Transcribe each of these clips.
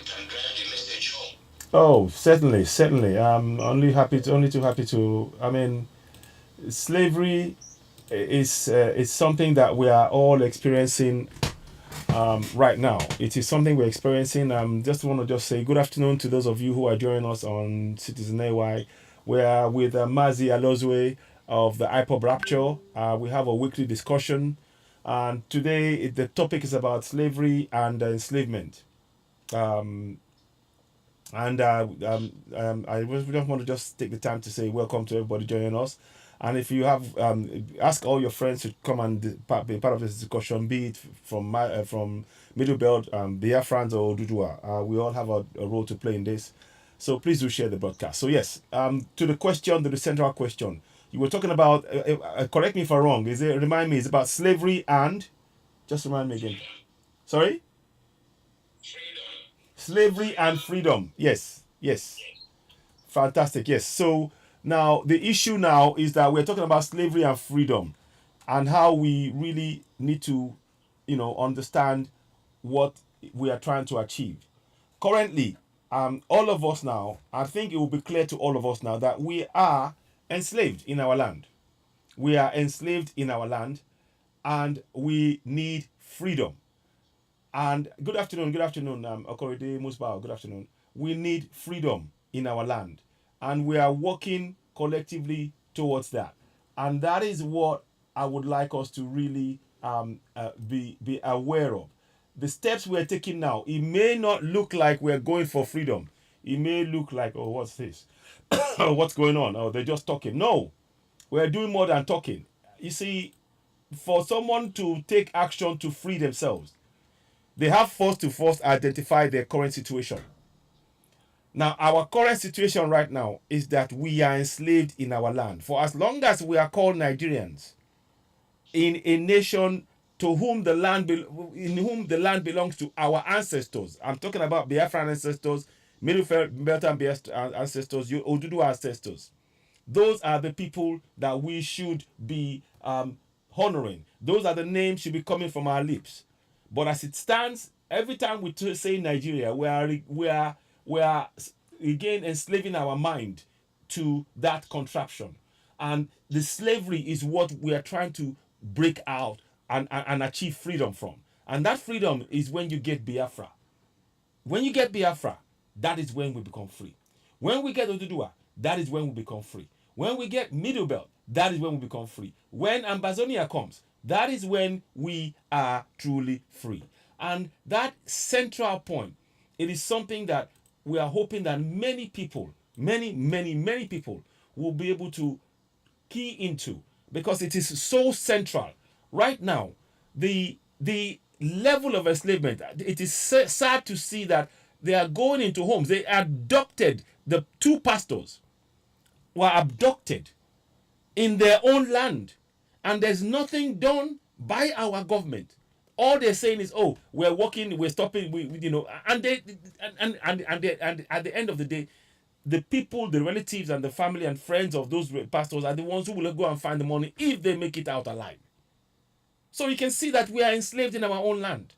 can drive the message home. Oh, certainly, certainly. I'm only too happy to. I mean, slavery is something that we are all experiencing right now. It is something we're experiencing. Just want to just say good afternoon to those of you who are joining us on Citizen AY. We are with Mazi Alozue of the IPOB Rapture. We have a weekly discussion, and today the topic is about slavery and enslavement. Um, and I just want to just take the time to say welcome to everybody joining us. And if you have, ask all your friends to come and be part of this discussion, be it from Middle Belt, Biafrans or Dudua. We all have a role to play in this. So please do share the broadcast. So yes, to the question, to the central question, you were talking about. Correct me if I'm wrong. Is it remind me? It's about slavery and just remind me again. Freedom. Sorry, Freedom. slavery and Freedom. freedom. Yes, yes. Yes. Fantastic. Yes. So now the issue now is that we're talking about slavery and freedom and how we really need to, understand what we are trying to achieve. Currently, all of us now, I think it will be clear to all of us now that we are enslaved in our land. We are enslaved in our land and we need freedom. And good afternoon, Okoride Musbao, good afternoon. We need freedom in our land, and we are working collectively towards that. And that is what I would like us to really be aware of. The steps we're taking now, it may not look like we're going for freedom. It may look like, oh, what's this? What's going on? Oh, they're just talking. No, we're doing more than talking. You see, for someone to take action to free themselves, they have first identify their current situation. Now, our current situation right now is that we are enslaved in our land. For as long as we are called Nigerians, in a nation to whom the land in whom the land belongs to our ancestors. I'm talking about Biafran ancestors, Middle Belt and ancestors, Odudu ancestors. Those are the people that we should be honoring. Those are the names should be coming from our lips. But as it stands, every time we say Nigeria, we are again enslaving our mind to that contraption, and the slavery is what we are trying to break out and achieve freedom from. And that freedom is when you get Biafra. When you get Biafra, that is when we become free. When we get Odudua, that is when we become free. When we get Middle Belt, that is when we become free. When Ambazonia comes, that is when we are truly free. And that central point, it is something that we are hoping that many people, many people will be able to key into, because it is so central right now. The level of enslavement, it is sad to see that they are going into homes. They abducted the two pastors, were abducted in their own land, and there's nothing done by our government. All they're saying is, "Oh, we're working, we're stopping, and they and at the end of the day, the people, the relatives, and the family and friends of those pastors are the ones who will go and find the money if they make it out alive." So you can see that we are enslaved in our own land.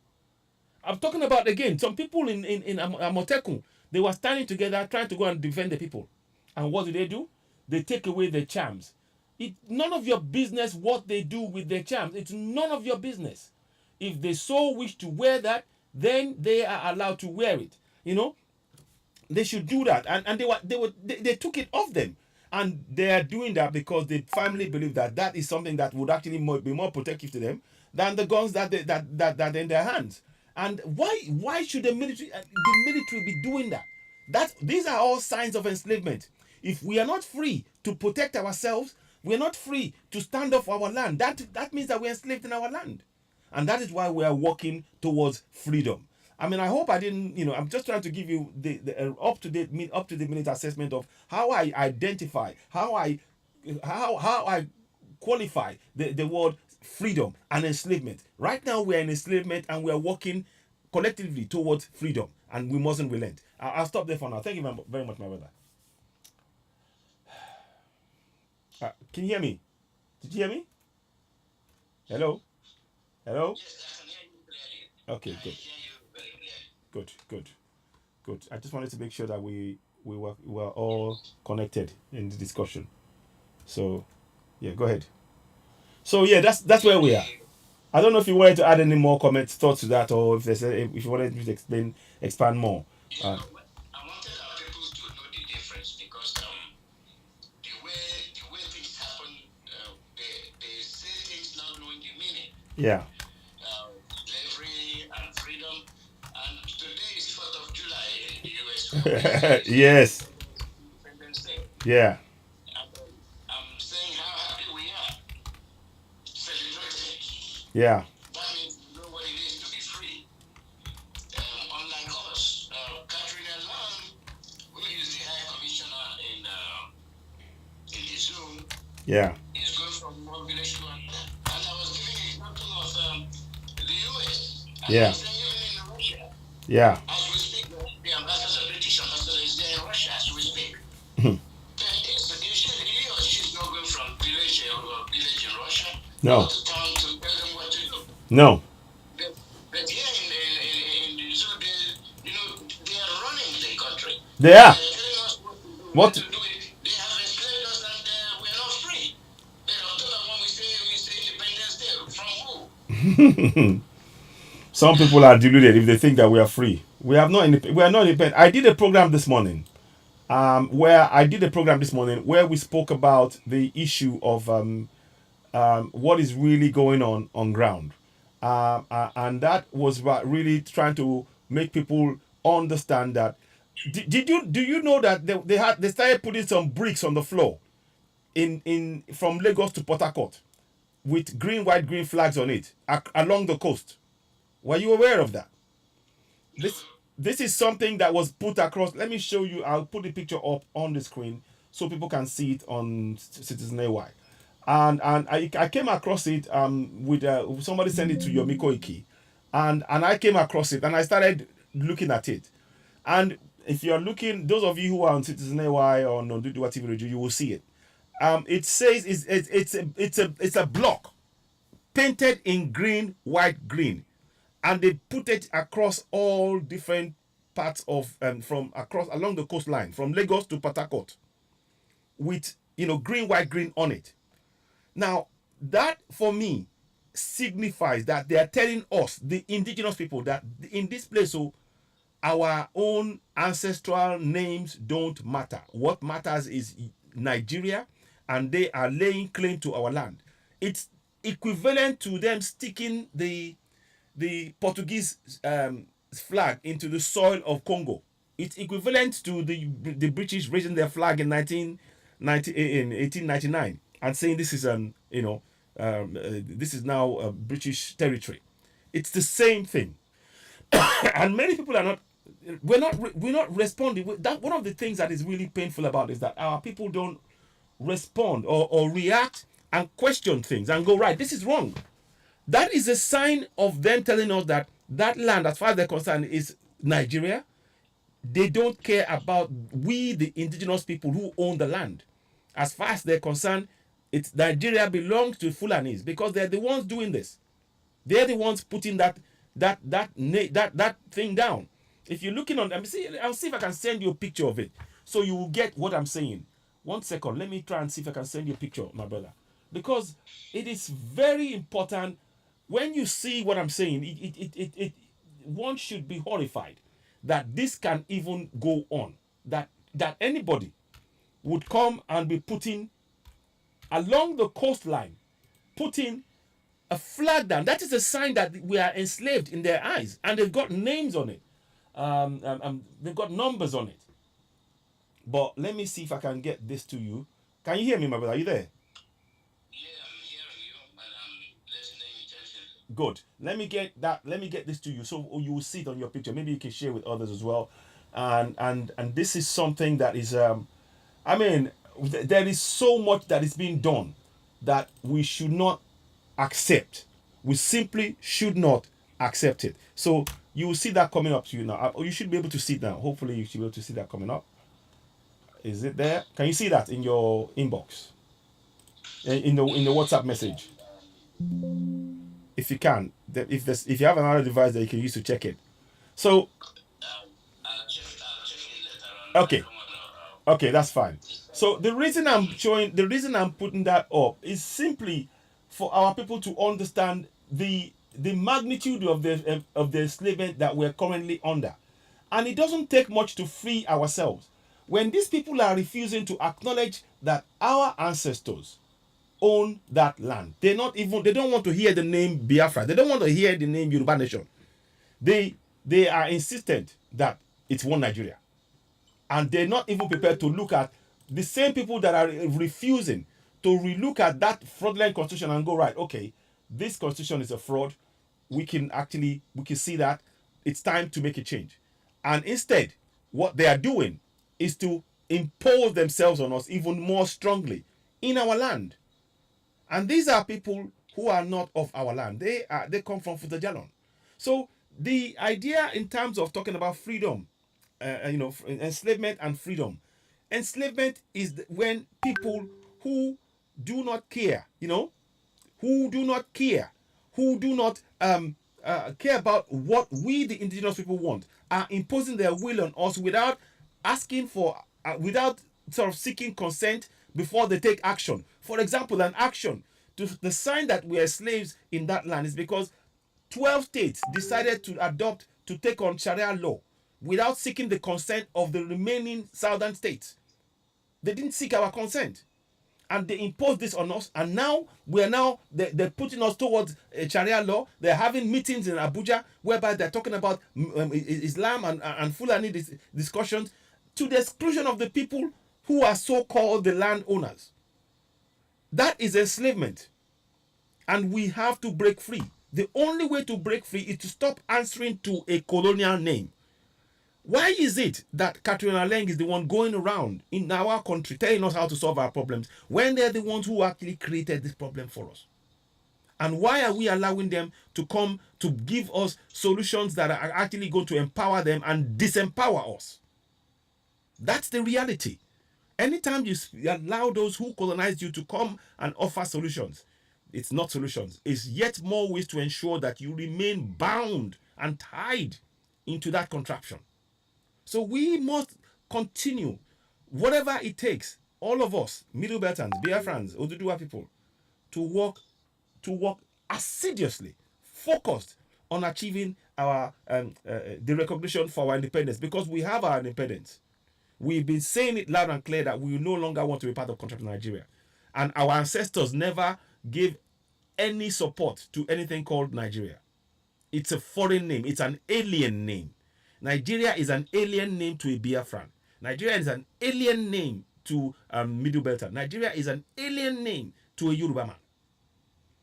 I'm talking about again some people in Amotekun. They were standing together trying to go and defend the people, and what do? They take away their charms. It's none of your business what they do with their charms. It's none of your business. If they so wish to wear that, then they are allowed to wear it. They should do that, and they took it off them, and they are doing that because the family believe that that is something that would actually be more protective to them than the guns that are in their hands. And why should the military be doing that? These are all signs of enslavement. If we are not free to protect ourselves, we are not free to stand up for our land. That means that we're enslaved in our land, and that is why we are working towards freedom. I mean, I hope I didn't. I'm just trying to give you the up to the minute assessment of how I identify, how I qualify the word freedom and enslavement. Right now, we are in enslavement, and we are working collectively towards freedom, and we mustn't relent. I'll stop there for now. Thank you very much, my brother. Can you hear me? Did you hear me? Hello, hello. Yes, I can hear you clearly. Okay, I good, hear you very clearly. good. Good. I just wanted to make sure that we were all connected in the discussion. So yeah, go ahead. So yeah, that's where we are. The I don't know if you wanted to add any more comments, thoughts to that, or if you wanted me to expand more. you Uh, know what? I wanted our people to know the difference because the way things happen, they say things not knowing the meaning. yeah. Slavery and freedom. And today is 4th of July in the US, which is Yes. Independence Day. Yeah. And I'm saying how happy we are celebrating. Yeah. That means we know what it is to be free. Unlike us, Catherine and Long, who is the High Commissioner in the Zoom, Yeah. is going from one village to another. And I was giving an example of the US. And Yeah. I'm saying even in Russia, Yeah. as we speak, the ambassador, British ambassador, is there in Russia as we speak. But he or she's not going from village in Russia or No. to town to tell them what to do. No. But here in the zoo, they are running the country. They They are. are telling us what to do, when What? to do it. They have enslaved us and we are not free. But October, when we say Independence Day, from who? Some people are deluded if they think that we are free. We have not. We are not independent. I did a program this morning. Where we spoke about the issue of what is really going on ground, and that was about really trying to make people understand that. Do you know that they started putting some bricks on the floor in from Lagos to Port Harcourt with green, white, green flags on it along the coast? Were you aware of that? This this is something that was put across. Let me show you. I'll put the picture up on the screen so people can see it on Citizen AY. And I came across it with somebody sent it to Yomiko Iki, and I came across it and I started looking at it. And if you're looking, those of you who are on Citizen AY or on Dudua TV Radio, you will see it. It says it's a block painted in green, white, green, and they put it across all different parts of from across along the coastline from Lagos to Port Harcourt with green, white, green on it. Now that for me signifies that they are telling us, the indigenous people, that in this place, so our own ancestral names don't matter. What matters is Nigeria, and they are laying claim to our land. It's equivalent to them sticking the Portuguese flag into the soil of Congo. It's equivalent to the British raising their flag in 1899 and saying this is this is now British territory. It's the same thing, and many people are not. We're not responding. That one of the things that is really painful about is that our people don't respond or react and question things and go, right, this is wrong. That is a sign of them telling us that that land, as far as they're concerned, is Nigeria. They don't care about we, the indigenous people who own the land. As far as they're concerned, it's Nigeria belongs to Fulanis because they're the ones doing this. They're the ones putting that thing down. If you're looking on, I'll see if I can send you a picture of it, so you will get what I'm saying. 1 second, let me try and see if I can send you a picture, my brother, because it is very important. When you see what I'm saying, one should be horrified that this can even go on. That anybody would come and be putting along the coastline, putting a flag down. That is a sign that we are enslaved in their eyes, and they've got names on it. They've got numbers on it. But let me see if I can get this to you. Can you hear me, my brother? Are you there? Yeah, I'm hearing you, but I'm listening intensively. Good. Let me get that. Let me get this to you, so you will see it on your picture. Maybe you can share with others as well. And this is something that is. I mean, there is so much that is being done that we should not accept. We simply should not accept it. So you will see that coming up to you now. You should be able to see it now. Hopefully, you should be able to see that coming up. Is it there? Can you see that in your inbox? In the WhatsApp message? If you can, if you have another device that you can use to check it. So I'll Okay. don't want Okay, that's fine. So the reason I'm putting that up is simply for our people to understand the magnitude of the enslavement that we're currently under, and it doesn't take much to free ourselves. When these people are refusing to acknowledge that our ancestors own that land, they don't want to hear the name Biafra. They don't want to hear the name Yoruba Nation. They are insistent that it's one Nigeria, and they're not even prepared to look at the same people that are refusing to relook at that fraudulent constitution and go, right, okay, this constitution is a fraud. We can see that it's time to make a change. And instead, what they are doing is to impose themselves on us even more strongly in our land. And these are people who are not of our land. They come from Futajalon. So the idea in terms of talking about freedom, enslavement and freedom. Enslavement is when people who do not care, who do not care, who do not care about what we, the indigenous people, want, are imposing their will on us without asking for, without sort of seeking consent before they take action. For example, an action to the sign that we are slaves in that land is because 12 states decided to adopt to take on Sharia law without seeking the consent of the remaining southern states. They didn't seek our consent, and they imposed this on us. And now they're putting us towards Sharia law. They're having meetings in Abuja whereby they're talking about Islam and Fulani discussions, to the exclusion of the people who are so-called the landowners. That is enslavement, and we have to break free. The only way to break free is to stop answering to a colonial name. Why is it that Katrina Leng is the one going around in our country telling us how to solve our problems when they're the ones who actually created this problem for us? And why are we allowing them to come to give us solutions that are actually going to empower them and disempower us? That's the reality. Anytime you allow those who colonized you to come and offer solutions, it's not solutions. It's yet more ways to ensure that you remain bound and tied into that contraption. So we must continue, whatever it takes, all of us, Middle Beltans, Biafrans, Oduduwa people, to work assiduously, focused on achieving our the recognition for our independence, because we have our independence. We've been saying it loud and clear that we no longer want to be part of contract Nigeria, and our ancestors never gave any support to anything called Nigeria. It's a foreign name. It's an alien name. Nigeria is an alien name to a Biafran. Nigeria is an alien name to Middle Belter. Nigeria is an alien name to a Yoruba man.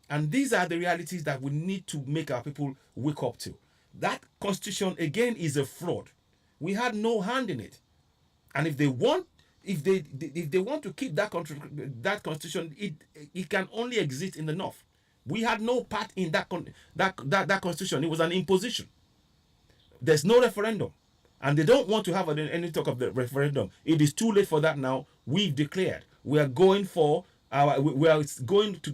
And these are the realities that we need to make our people wake up to. That constitution, again, is a fraud. We had no hand in it. And if they want to keep that constitution, it can only exist in the north. We had no part in that constitution. It was an imposition. There's no referendum, and they don't want to have any talk of the referendum. It is too late for that now. We've declared we are going for we are going to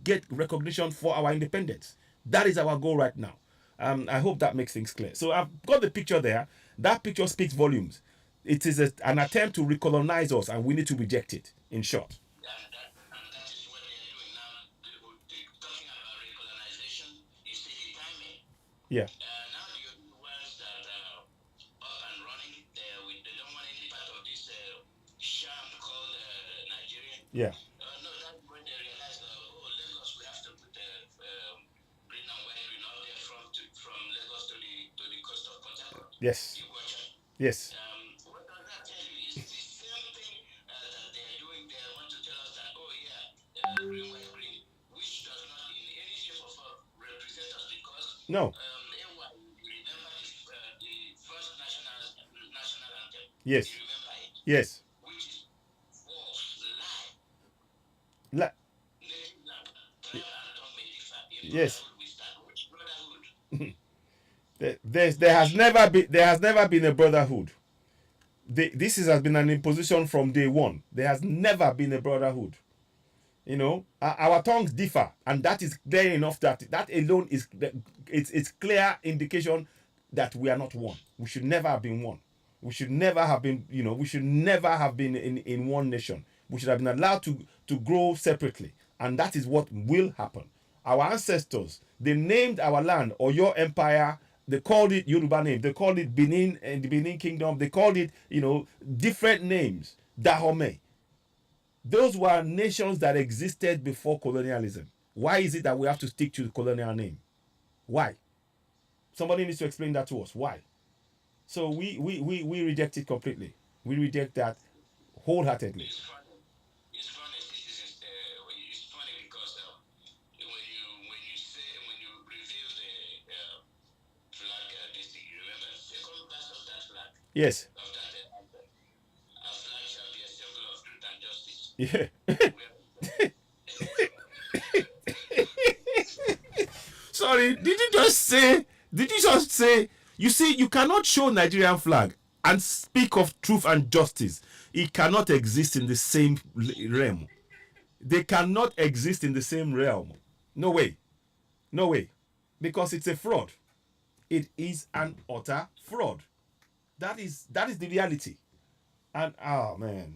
get recognition for our independence. That is our goal right now. I hope that makes things clear. So I've got the picture there. That picture speaks volumes. It is an attempt to recolonize us, and we need to reject it. In short. and that is what they are doing now. Talking about recolonization is taking timing. Yeah. Now the ones that are up and running, they don't want any part of this sham called Nigeria. Yeah. No, that's when they realize that, Lagos, we have to put the green and white green up there from Lagos to the coast of Port Harcourt. Yes. Yes. What does that tell you? It's the same thing that they are doing. They want to tell us that, green, white, green, which does not in any shape or form represent us, because No. remember the first national anthem. Yes. You remember it? Yes. Which is false, lie. La- Native land, tribe and tongue may differ. In Yes. brotherhood we stand. Which brotherhood? There has never been a brotherhood. This has been an imposition from day one. There has never been a brotherhood. Our tongues differ, and that is clear enough that alone is it's clear indication that we are not one. We should never have been one. We should never have been, we should never have been in one nation. We should have been allowed to grow separately. And that is what will happen. Our ancestors, they named our land or your empire. They called it Yoruba name. They called it Benin and the Benin Kingdom. They called it, different names. Dahomey. Those were nations that existed before colonialism. Why is it that we have to stick to the colonial name? Why? Somebody needs to explain that to us. Why? So we reject it completely. We reject that wholeheartedly. It's funny. It's funny. It's funny because when you reveal the flag, this thing, you remember the colors of that flag, Yes. of that anthem. A flag shall be a symbol of truth and justice. Yeah. Sorry, did you just say? Did you just say? You see, you cannot show Nigerian flag and speak of truth and justice. It cannot exist in the same realm. They cannot exist in the same realm. No way. No way. Because it's a fraud. It is an utter fraud. That is the reality. And oh man,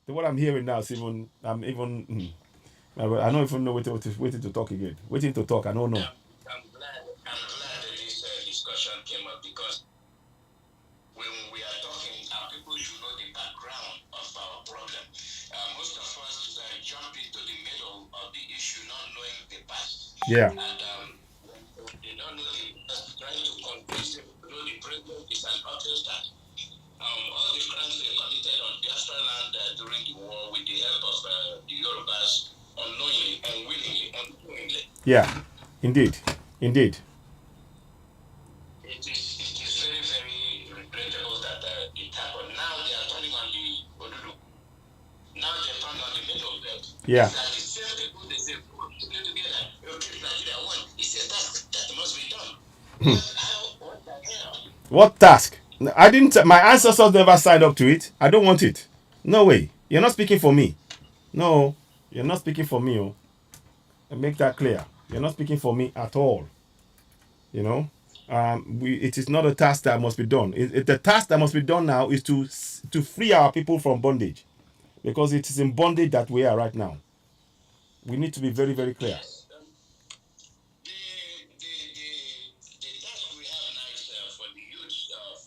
what I'm hearing now is even I don't even know waiting to talk again. Waiting to talk. I don't know. I'm glad that this discussion came up because when we are talking, people should know the background of our problem. Most of us jump into the middle of the issue, not knowing the past. Yeah. And they don't know the past, trying to convince them to know the present is an obvious that all the crimes they committed on Biafra land during the war with the help of the Yorubas, unknowingly, unwillingly, unknowingly. Yeah. Indeed. Indeed. It is very, very regrettable that it happened. Now they are turning on the Odudu. Now they're turning on the middle belt. Yeah. It's like the same people they say, stay together. Okay, Nigeria won. It's a task that must be done. What the hell? What task? I didn't. My ancestors never signed up to it. I don't want it. No way. You're not speaking for me. No, you're not speaking for me. Oh, and make that clear. You're not speaking for me at all. You know, it is not a task that must be done. The task that must be done now is to free our people from bondage, because it is in bondage that we are right now. We need to be very, very clear. Yes. The task we have now is for the youth of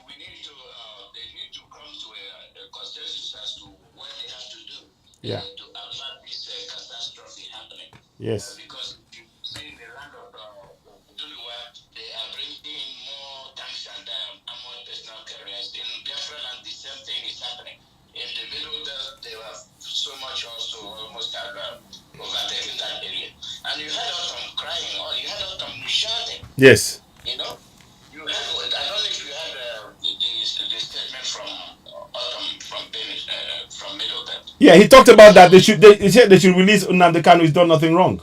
we need to they need to come to a consensus as to what they have to do Yeah. to avert this catastrophe happening. Yes. Because you see in the land of Duluwa, they are bringing in more tanks and armored personnel carriers. In Biafra land, the same thing is happening. In the middle, they were so much also almost have overtaken that area. And you had Autumn crying, or you had Autumn shouting. Yes. You know, you had, I don't know if you had the statement from Autumn from Benin, from Middle Belt. Yeah, he talked about that. He said they should release Nnamdi Kanu. He's done nothing wrong.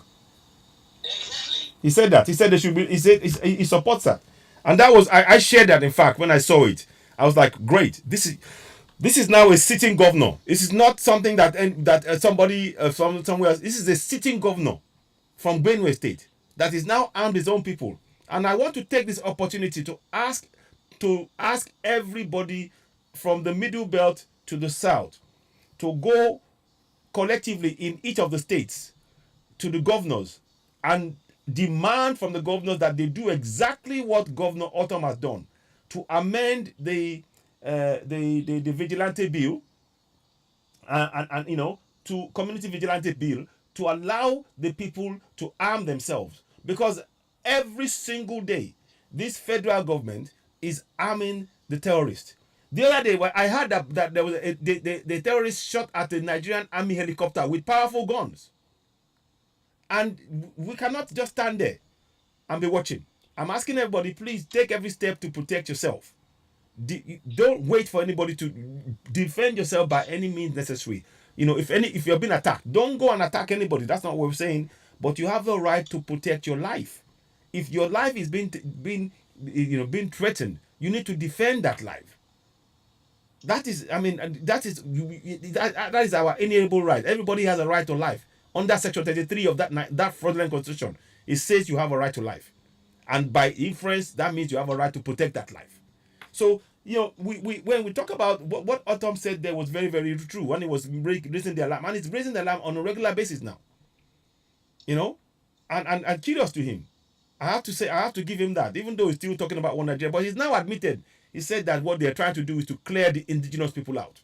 Exactly. He said that. He said they should be. He said he supports that, and that was I shared that. In fact, when I saw it, I was like, great. This is now a sitting governor. This is not something that somebody from somewhere else. This is a sitting governor from Benue State that is now armed his own people. And I want to take this opportunity to ask everybody from the middle belt to the south to go collectively in each of the states to the governors and demand from the governors that they do exactly what Governor Autumn has done to amend the vigilante bill and to community vigilante bill to allow the people to arm themselves, because every single day this federal government is arming the terrorists. The other day, I heard that there was the terrorists shot at the Nigerian army helicopter with powerful guns, and we cannot just stand there and be watching. I'm asking everybody, please take every step to protect yourself. Don't wait for anybody to defend yourself by any means necessary. If you're being attacked, don't go and attack anybody. That's not what we're saying. But you have the right to protect your life. If your life is being threatened, you need to defend that life. That is our inalienable right. Everybody has a right to life. Under Section 33 of that fraudulent constitution, it says you have a right to life. And by inference, that means you have a right to protect that life. So, we when we talk about what Autumn said there was very, very true when it was raising the alarm. And it's raising the alarm on a regular basis now. You know? And kudos to him. I have to give him that, even though he's still talking about one Nigeria, but he's now admitted. He said that what they're trying to do is to clear the indigenous people out,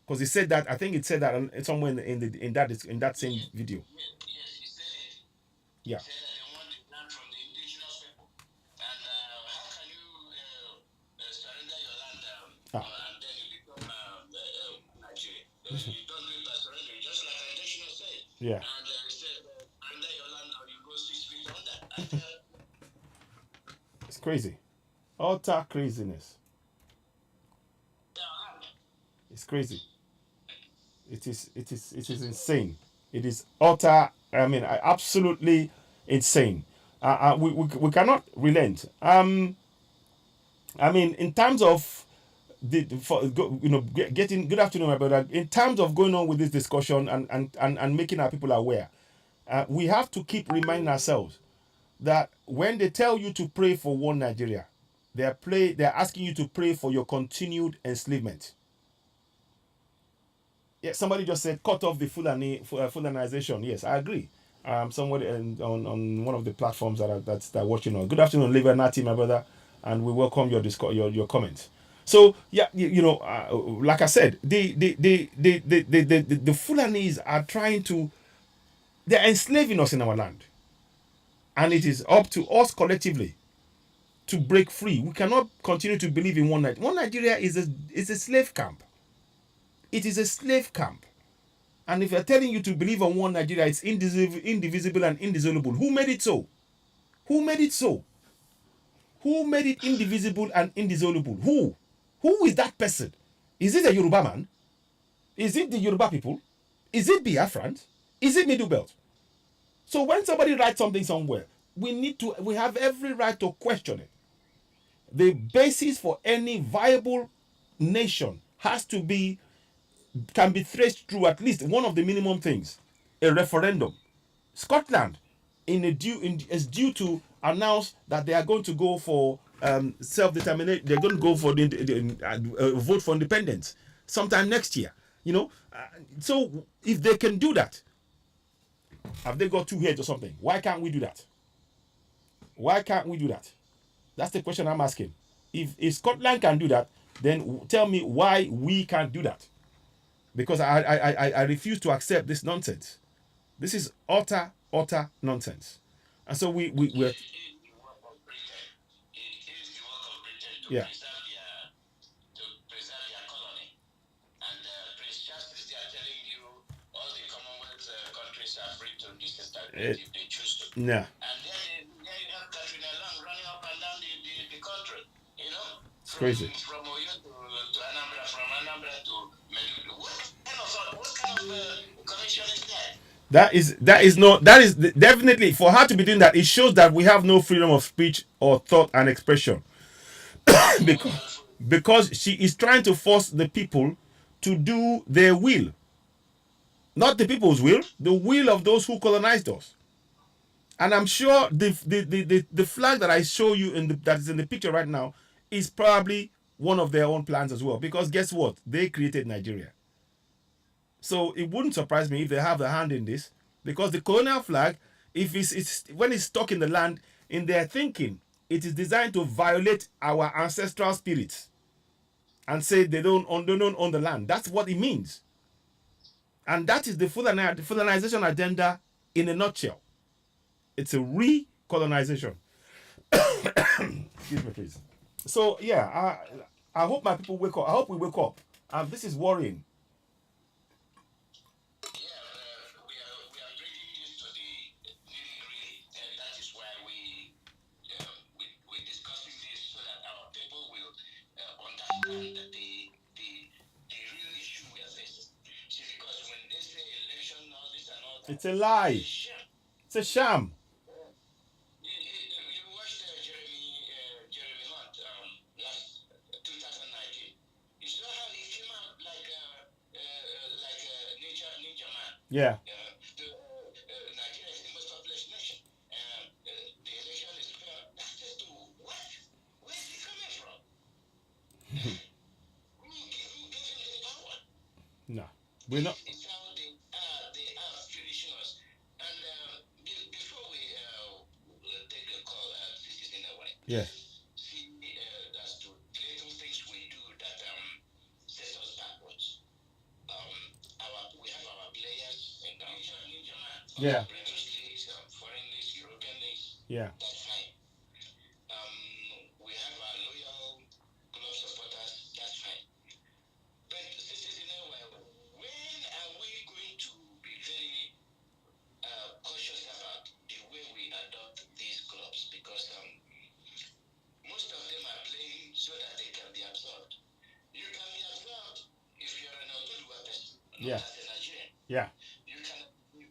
because he said that. I think it said that somewhere in that same video. Yes, he said it. Yeah. He said that they want the land from the indigenous people. And how can you surrender your land and then you become Nigeria? You don't do it by surrender, just like Additional said. Yeah. And he said, surrender your land or you go 6 feet under. And, It's crazy. Utter craziness. It's crazy. It is insane. It is utter, absolutely insane. We cannot relent. In terms of getting good afternoon, my brother. In terms of going on with this discussion and making our people aware, we have to keep reminding ourselves that when they tell you to pray for one Nigeria, they're asking you to pray for your continued enslavement. Yeah, somebody just said cut off the Fulanization. Yes, I agree. Somebody on one of the platforms that watching on. Good afternoon, Liver Nati, my brother, and we welcome your comments. So yeah, like I said, the Fulanis are trying to, they're enslaving us in our land, and it is up to us collectively to break free. We cannot continue to believe in one Nigeria. One Nigeria is a slave camp. It is a slave camp. And if you're telling you to believe on one Nigeria, it's indivisible and indissoluble. Who made it so? Who made it so? Who made it indivisible and indissoluble? Who? Who is that person? Is it a Yoruba man? Is it the Yoruba people? Is it Biafrans? Is it Middle Belt? So when somebody writes something somewhere, we have every right to question it. The basis for any viable nation can be traced through at least one of the minimum things: a referendum. Scotland is due to announce that they are going to go for self-determination. They're going to go for the vote for independence sometime next year. So if they can do that, have they got two heads or something? Why can't we do that? Why can't we do that? That's the question I'm asking. If Scotland can do that, then tell me why we can't do that. Because I refuse to accept this nonsense. This is utter nonsense. And so we're it is the work of Britain. It is the work of Britain yeah. to preserve their colony. And Prince Charles is there telling you all the Commonwealth countries are free to disintegrate if they choose to. Yeah. And then you have Catherine Long running up and down the country, It's crazy. From Oyo to Anambra, from Anambra to Meduguri. What kind of commission is that? That is definitely, for her to be doing that, it shows that we have no freedom of speech or thought and expression. because she is trying to force the people to do their will. Not the people's will, the will of those who colonized us. And I'm sure the flag that I show you that is in the picture right now is probably one of their own plans as well. Because guess what? They created Nigeria. So it wouldn't surprise me if they have their hand in this, because the colonial flag, if when it's stuck in the land, in their thinking, it is designed to violate our ancestral spirits and say they don't own the land. That's what it means. And that is the Fulanization agenda in a nutshell. It's a re-colonization. Excuse me, please. So yeah, I hope my people wake up. I hope we wake up. This is worrying. And the real issue we are facing. See, because when they say election, all this and all that, it's a lie. It's a sham. You watched Jeremy Hunt last 2019. You saw how he came out like a ninja man. Yeah. We're not. It's how they are finishing us. And before we take a call, this is in a way. Yes. See, that's the little things we do that set us backwards. We have our players in Ninja Man, Yeah. British leagues, foreign leagues, European leagues. Yeah. That's fine. We have our loyal club supporters. That's fine. But when are we going to be very cautious about the way we adopt these clubs? Because most of them are playing so that they can be absorbed. You can be absorbed if you're an Alozue person, Yeah. not as a Nigerian. Yeah. You can be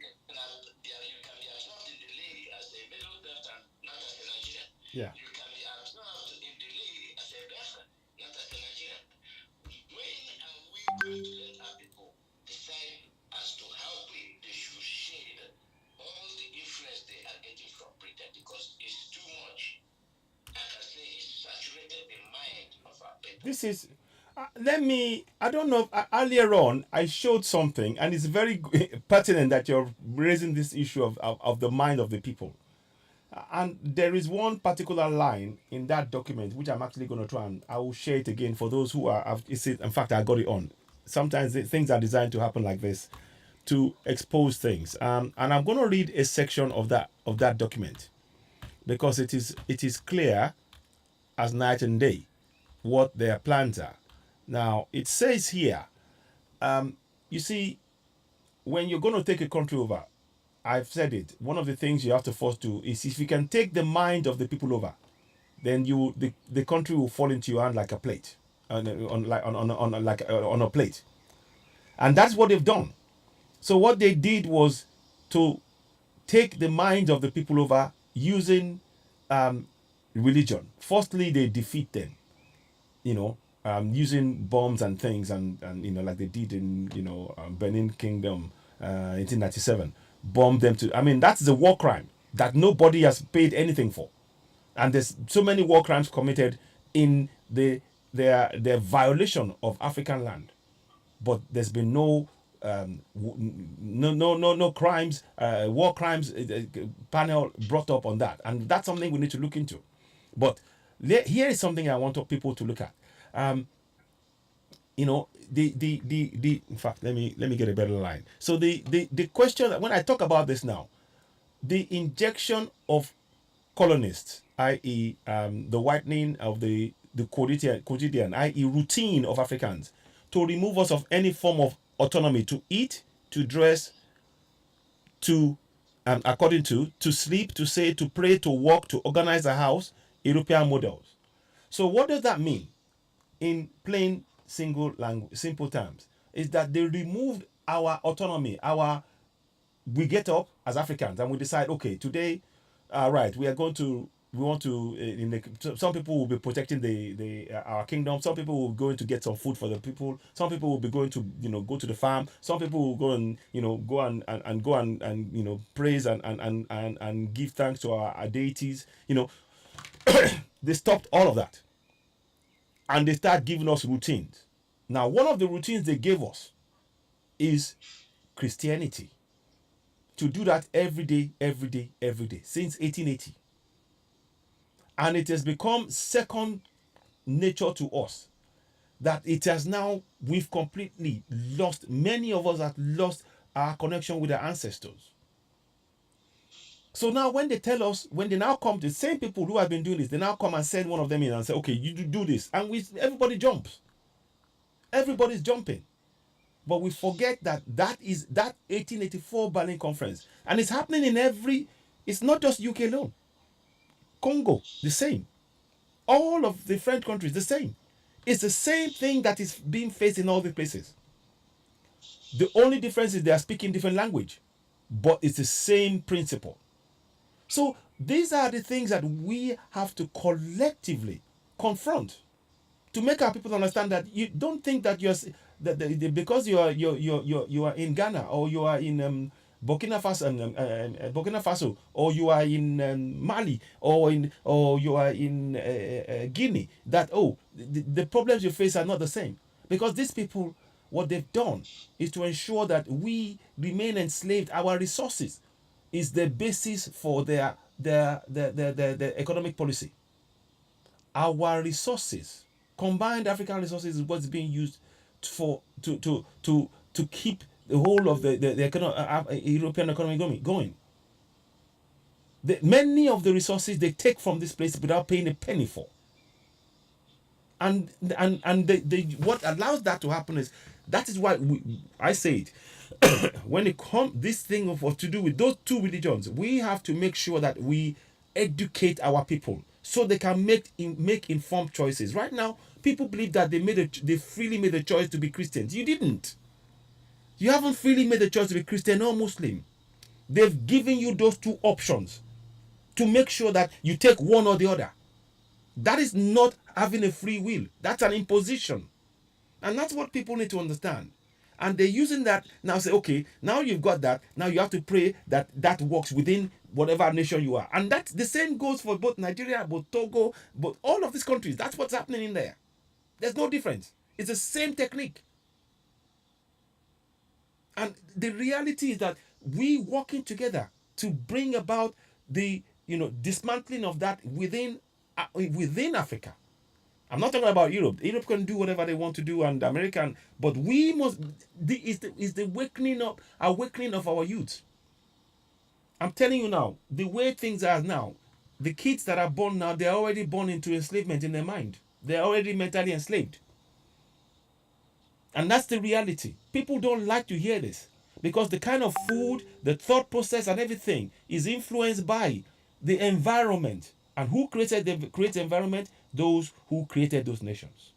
absorbed in the league as a middle belt and not as a Nigerian. Yeah. You can be absorbed in the league as a Biafran, not as a Nigerian. When are we going to let our people decide as to how quick they should shade all the influence they are getting from Britain? Because it's too much. I can say it's saturated the mind of our people. This is. Let me. I don't know. Earlier on, I showed something, and it's very pertinent that you're raising this issue of the mind of the people. And there is one particular line in that document which I'm actually going to try and I will share it again for those who are. In fact, I got it on. Sometimes things are designed to happen like this, to expose things. And I'm going to read a section of that document, because it is clear as night and day what their plans are. Now it says here, you see, when you're going to take a country over, I've said it. One of the things you have to first do is, if you can take the mind of the people over, then the country will fall into your hand like a plate, on a plate, and that's what they've done. So what they did was to take the minds of the people over using religion. Firstly, they defeat them, using bombs and things, and like they did in Benin Kingdom, 1897, bomb them to. I mean, that's the war crime that nobody has paid anything for, and there's so many war crimes committed in their violation of African land, but there's been no no crimes, war crimes panel brought up on that, and that's something we need to look into. But here is something I want people to look at. The in fact, let me get a better line. So the question, when I talk about this now, the injection of colonists, i.e., the whitening of the quotidian, i.e., routine of Africans, to remove us of any form of autonomy to eat, to dress, to according to sleep, to say, to pray, to walk, to organize a house, European models. So what does that mean in plain simple terms? Is that they removed our autonomy. We get up as Africans and we decide, okay, today, right, we want to, some people will be protecting our kingdom. Some people will go in to get some food for the people. Some people will be going to go to the farm. Some people will go and go and praise and give thanks to our deities. They stopped all of that, and they start giving us routines. Now, one of the routines they gave us is Christianity. To do that every day, since 1880. And it has become second nature to us, that it has now, we've completely lost, many of us have lost our connection with our ancestors. So now when they tell us, when they now come, the same people who have been doing this, they now come and send one of them in and say, okay, you do this. And everybody jumps. Everybody's jumping. But we forget that 1884 Berlin Conference. And it's happening it's not just UK alone. Congo, the same. All of the French countries, the same. It's the same thing that is being faced in all the places. The only difference is they are speaking different language, but it's the same principle. So these are the things that we have to collectively confront to make our people understand that you don't think that because you are in Ghana, or you are in Burkina Faso, or you are in Mali, or you are in Guinea, that the problems you face are not the same, because these people what they've done is to ensure that we remain enslaved. Our resources is the basis for their economic policy. Our resources, combined African resources, is what's being used for to keep the whole of the European economy going. Many of the resources they take from this place without paying a penny for. And what allows that to happen is that is why I say it. When it comes this thing of what to do with those two religions, we have to make sure that we educate our people so they can make informed choices. Right now, people believe that they freely made the choice to be Christians. You didn't. You haven't freely made the choice to be Christian or Muslim. They've given you those two options to make sure that you take one or the other. That is not having a free will. That's an imposition. And that's what people need to understand. And they're using that now, say, okay, now you've got that. Now you have to pray that that works within whatever nation you are. And that's the same goes for both Nigeria, both Togo, both all of these countries. That's what's happening in there. There's no difference. It's the same technique. And the reality is that we working together to bring about the dismantling of that within Africa. I'm not talking about Europe. Europe can do whatever they want to do, and American, but we must. Is the awakening of our youth. I'm telling you now, the way things are now, the kids that are born now, they're already born into enslavement in their mind. They're already mentally enslaved. And that's the reality. People don't like to hear this because the kind of food, the thought process, and everything is influenced by the environment. And who created the environment? Those who created those nations.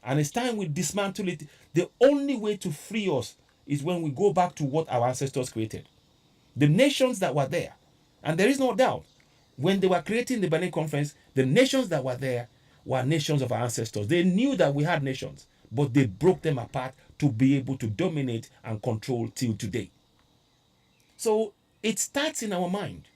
And it's time we dismantle it. The only way to free us is when we go back to what our ancestors created. The nations that were there, and there is no doubt, when they were creating the Berlin Conference, the nations that were there were nations of our ancestors. They knew that we had nations, but they broke them apart to be able to dominate and control till today. So it starts in our mind.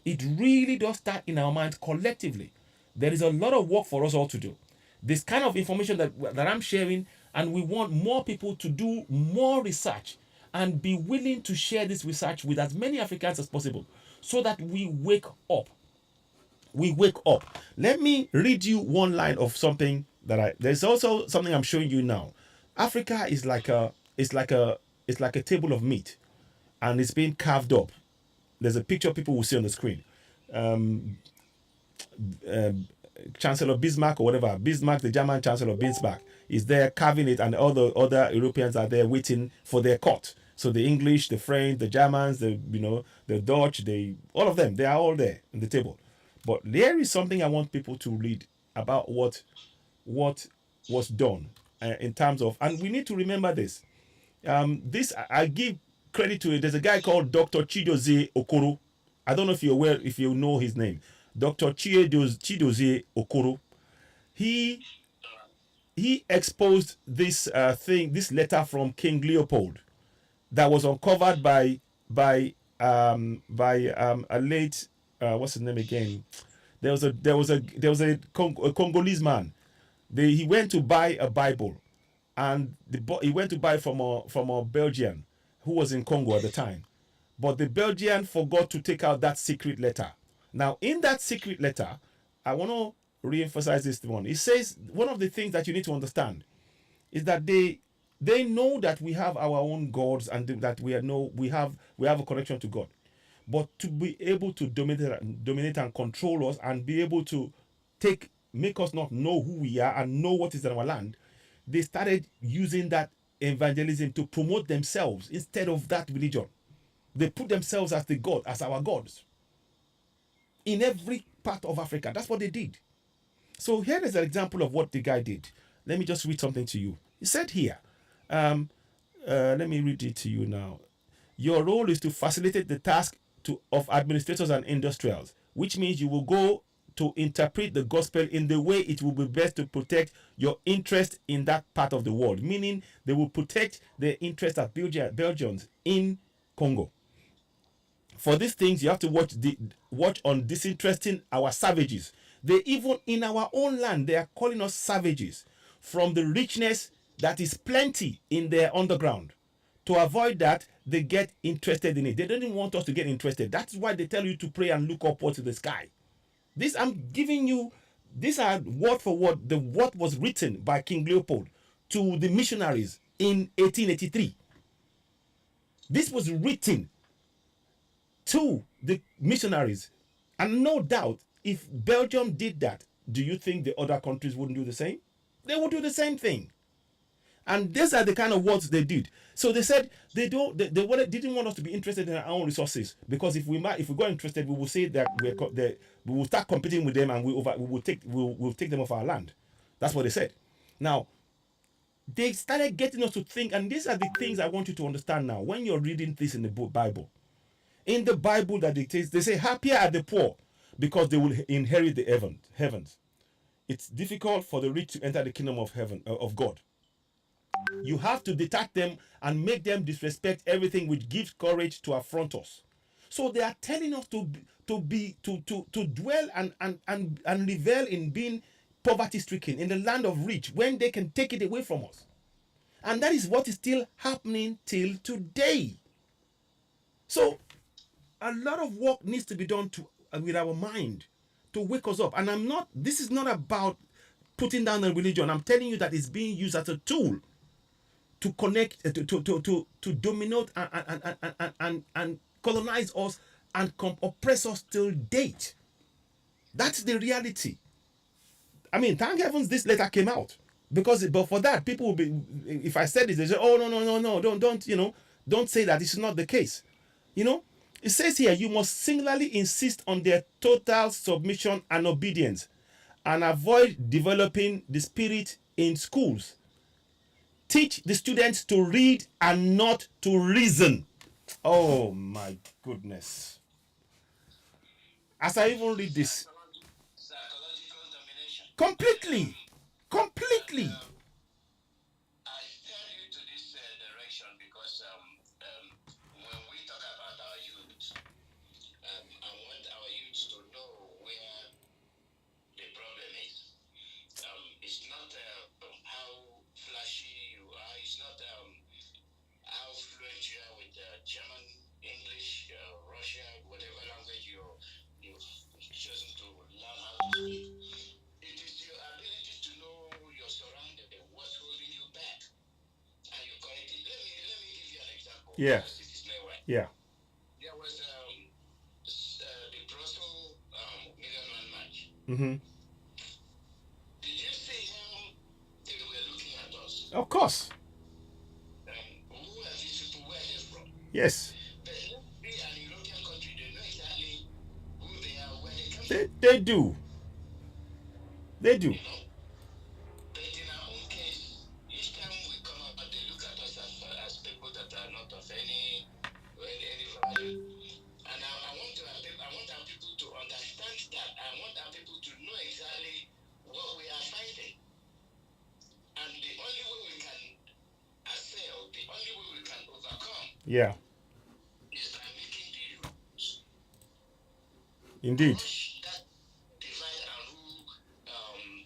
It really does start in our mind collectively. There is a lot of work for us all to do. This kind of information that I'm sharing, and we want more people to do more research and be willing to share this research with as many Africans as possible so that we wake up. We wake up. Let me read you one line of something there's also something I'm showing you now. Africa is like a table of meat, and it's being carved up. There's a picture people will see on the screen. Chancellor Bismarck or whatever, Bismarck, the German Chancellor Bismarck, is there carving it, and all the other Europeans are there waiting for their cut. So the English, the French, the Germans, the Dutch, all of them, they are all there on the table. But there is something I want people to read about what was done in terms of, and we need to remember this. This I give credit to it. There's a guy called Dr. Chidozie Okoro. I don't know if you're aware, if you know his name. Dr. Chidozie Okoro. He exposed this this letter from King Leopold that was uncovered by a late what's his name again? There was a Congolese man. He went to buy a Bible, and he went to buy from a Belgian who was in Congo at the time. But the Belgian forgot to take out that secret letter. Now, in that secret letter, I want to re-emphasize this one. It says one of the things that you need to understand is that they know that we have our own gods and that we have a connection to God. But to be able to dominate and control us and be able to make us not know who we are and know what is in our land, they started using that evangelism to promote themselves instead of that religion. They put themselves as the God, as our gods. In every part of Africa, that's what they did. So here is an example of what the guy did. Let me just read something to you. He said here, let me read it to you now. Your role is to facilitate the task of administrators and industrials, which means you will go to interpret the gospel in the way it will be best to protect your interest in that part of the world, meaning they will protect the interest of Belgians in Congo. For these things, you have to watch on disinteresting our savages. They even in our own land, they are calling us savages from the richness that is plenty in their underground. To avoid that, they get interested in it. They don't even want us to get interested. That's why they tell you to pray and look upward to the sky. This I'm giving you, these are word for word the what was written by King Leopold to the missionaries in 1883. This was written to the missionaries. And no doubt, if Belgium did that, do you think the other countries wouldn't do the same? They would do the same thing. And these are the kind of words they did. So they said they didn't want us to be interested in our own resources, because if we got interested, we will say that we will start competing with them, and we'll take them off our land. That's what they said. Now they started getting us to think, and these are the things I want you to understand now. When you're reading this in the Bible, that they say, happier are the poor because they will inherit the heavens. It's difficult for the rich to enter the kingdom of heaven, of God. You have to detach them and make them disrespect everything which gives courage to affront us. So they are telling us to dwell and revel in being poverty stricken in the land of rich when they can take it away from us. And that is what is still happening till today. So a lot of work needs to be done with our mind to wake us up. And this is not about putting down a religion. I'm telling you that it's being used as a tool to connect, to dominate and colonize us and oppress us till date. That's the reality. I mean, thank heavens this letter came out, but for that, people will be. If I said this, they say, "Oh no, don't say that. This is not the case." It says here, you must singularly insist on their total submission and obedience, and avoid developing the spirit in schools. Teach the students to read and not to reason. Oh my goodness. As I even read this, Psychological domination. completely. I steer you to this direction because when we talk about our youth, I want our youth to know where the problem is. It's not how flashy you are. It's not how fluent you are with German, English, Russian, whatever language you've chosen to learn how to speak. It is your ability to know your surrounding, what's holding you back, and you correct it. Let me give you an example. Yeah. Because it is my way. Yeah. There was the Brussels Million Man March. Mm-hmm. Did you see how they were looking at us? Of course. Who are these people? Where are they from? Yes. But be an European country, they know exactly who they are, where they come They, from. they do. They do. You know? But in our own case, each time we come out, they look at us as people that are not of any value. And I want our people to understand that. I want our people to know exactly what we are fighting. And the only way we can assail, the only way we can overcome, Yeah. is by making the youth Indeed. push that divide and rule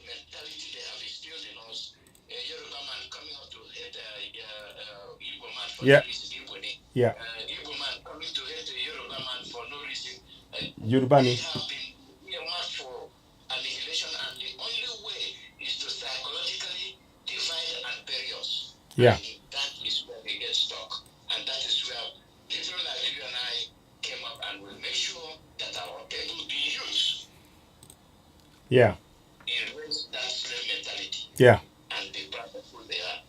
mentality they have instilled in us. A Yoruba man coming out to hate Igbo man for Yeah. no reason, Yeah. Igbo man coming to hate a Yoruba man for no reason. Yorubani. They have been earmarked for annihilation, and the only way is to psychologically divide and bury us. Yeah. And that is where they get stuck. And that is where people like you and I came up and will make sure that our people, the youth, Yeah. erase that slave mentality Yeah. and be proud of who they are.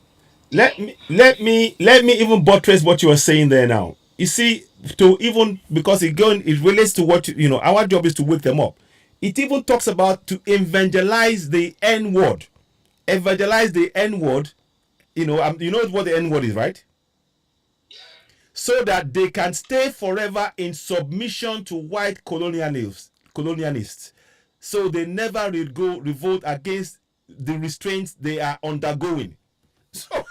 Let me even buttress what you are saying there now. You see, because it relates to what our job is to wake them up. It even talks about to evangelize the N word. Evangelize the N word. You know what the N word is, right? Yeah. So that they can stay forever in submission to white colonialists. So they never revolt against the restraints they are undergoing. So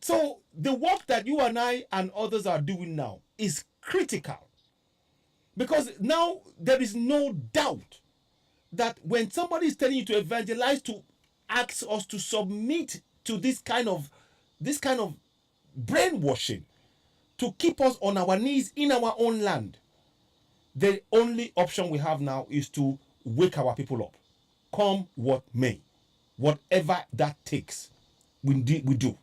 so the work that you and I and others are doing now is critical. Because now there is no doubt that when somebody is telling you to evangelize, to ask us to submit to this kind of brainwashing, to keep us on our knees in our own land, the only option we have now is to wake our people up, come what may, whatever that takes. We do.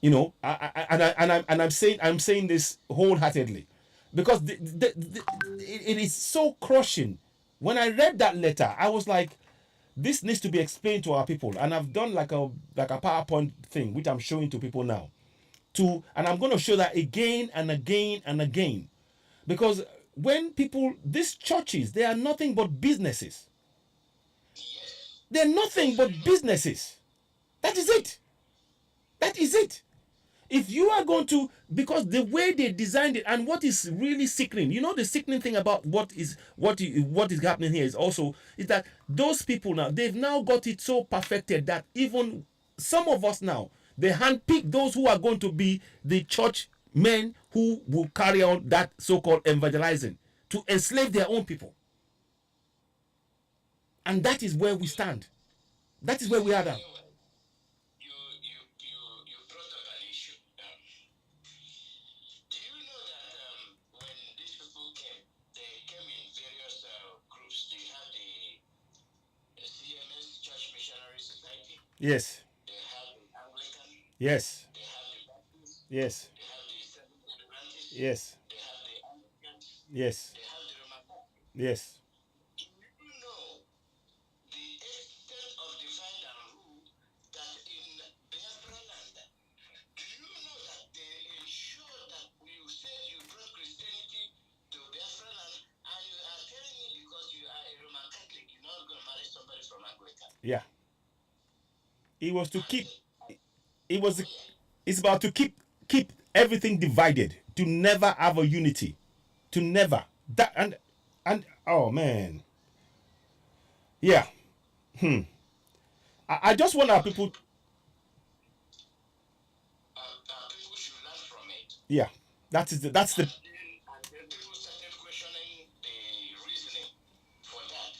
I'm saying this wholeheartedly, because it is so crushing. When I read that letter, I was like, this needs to be explained to our people, and I've done like a PowerPoint thing, which I'm showing to people now. And I'm going to show that again and again and again, because when people, these churches, they are nothing but businesses. They're nothing but businesses. That is it. That is it. If you are going to, because the way they designed it, and what is really sickening, the sickening thing about what is happening here is that those people now, they've now got it so perfected that even some of us now, they handpick those who are going to be the church men who will carry on that so-called evangelizing to enslave their own people. And that is where we stand. That is where we are now. You brought up an issue. Do you know that when these people came, they came in various groups? They have the CMS, Church Missionary Society. Yes. They have the Anglican. Yes. They have the Baptist. Yes. They have the Seventh-day Adventist. Yes. They have the Anglican. Yes. They have the Roman Catholic. Yes. Do you know the extent of divide and rule that in Biafra land? Do you know that they ensure that you said you brought Christianity to Biafra land, and you are telling me because you are a Roman Catholic, you're not going to marry somebody from Anglican? Yeah. It was to keep. It was. It's about to keep everything divided. To never have a unity. To never that and oh man. Yeah. I just want our people. People should learn from it. Yeah. That's the. And then people started questioning the reasoning for that.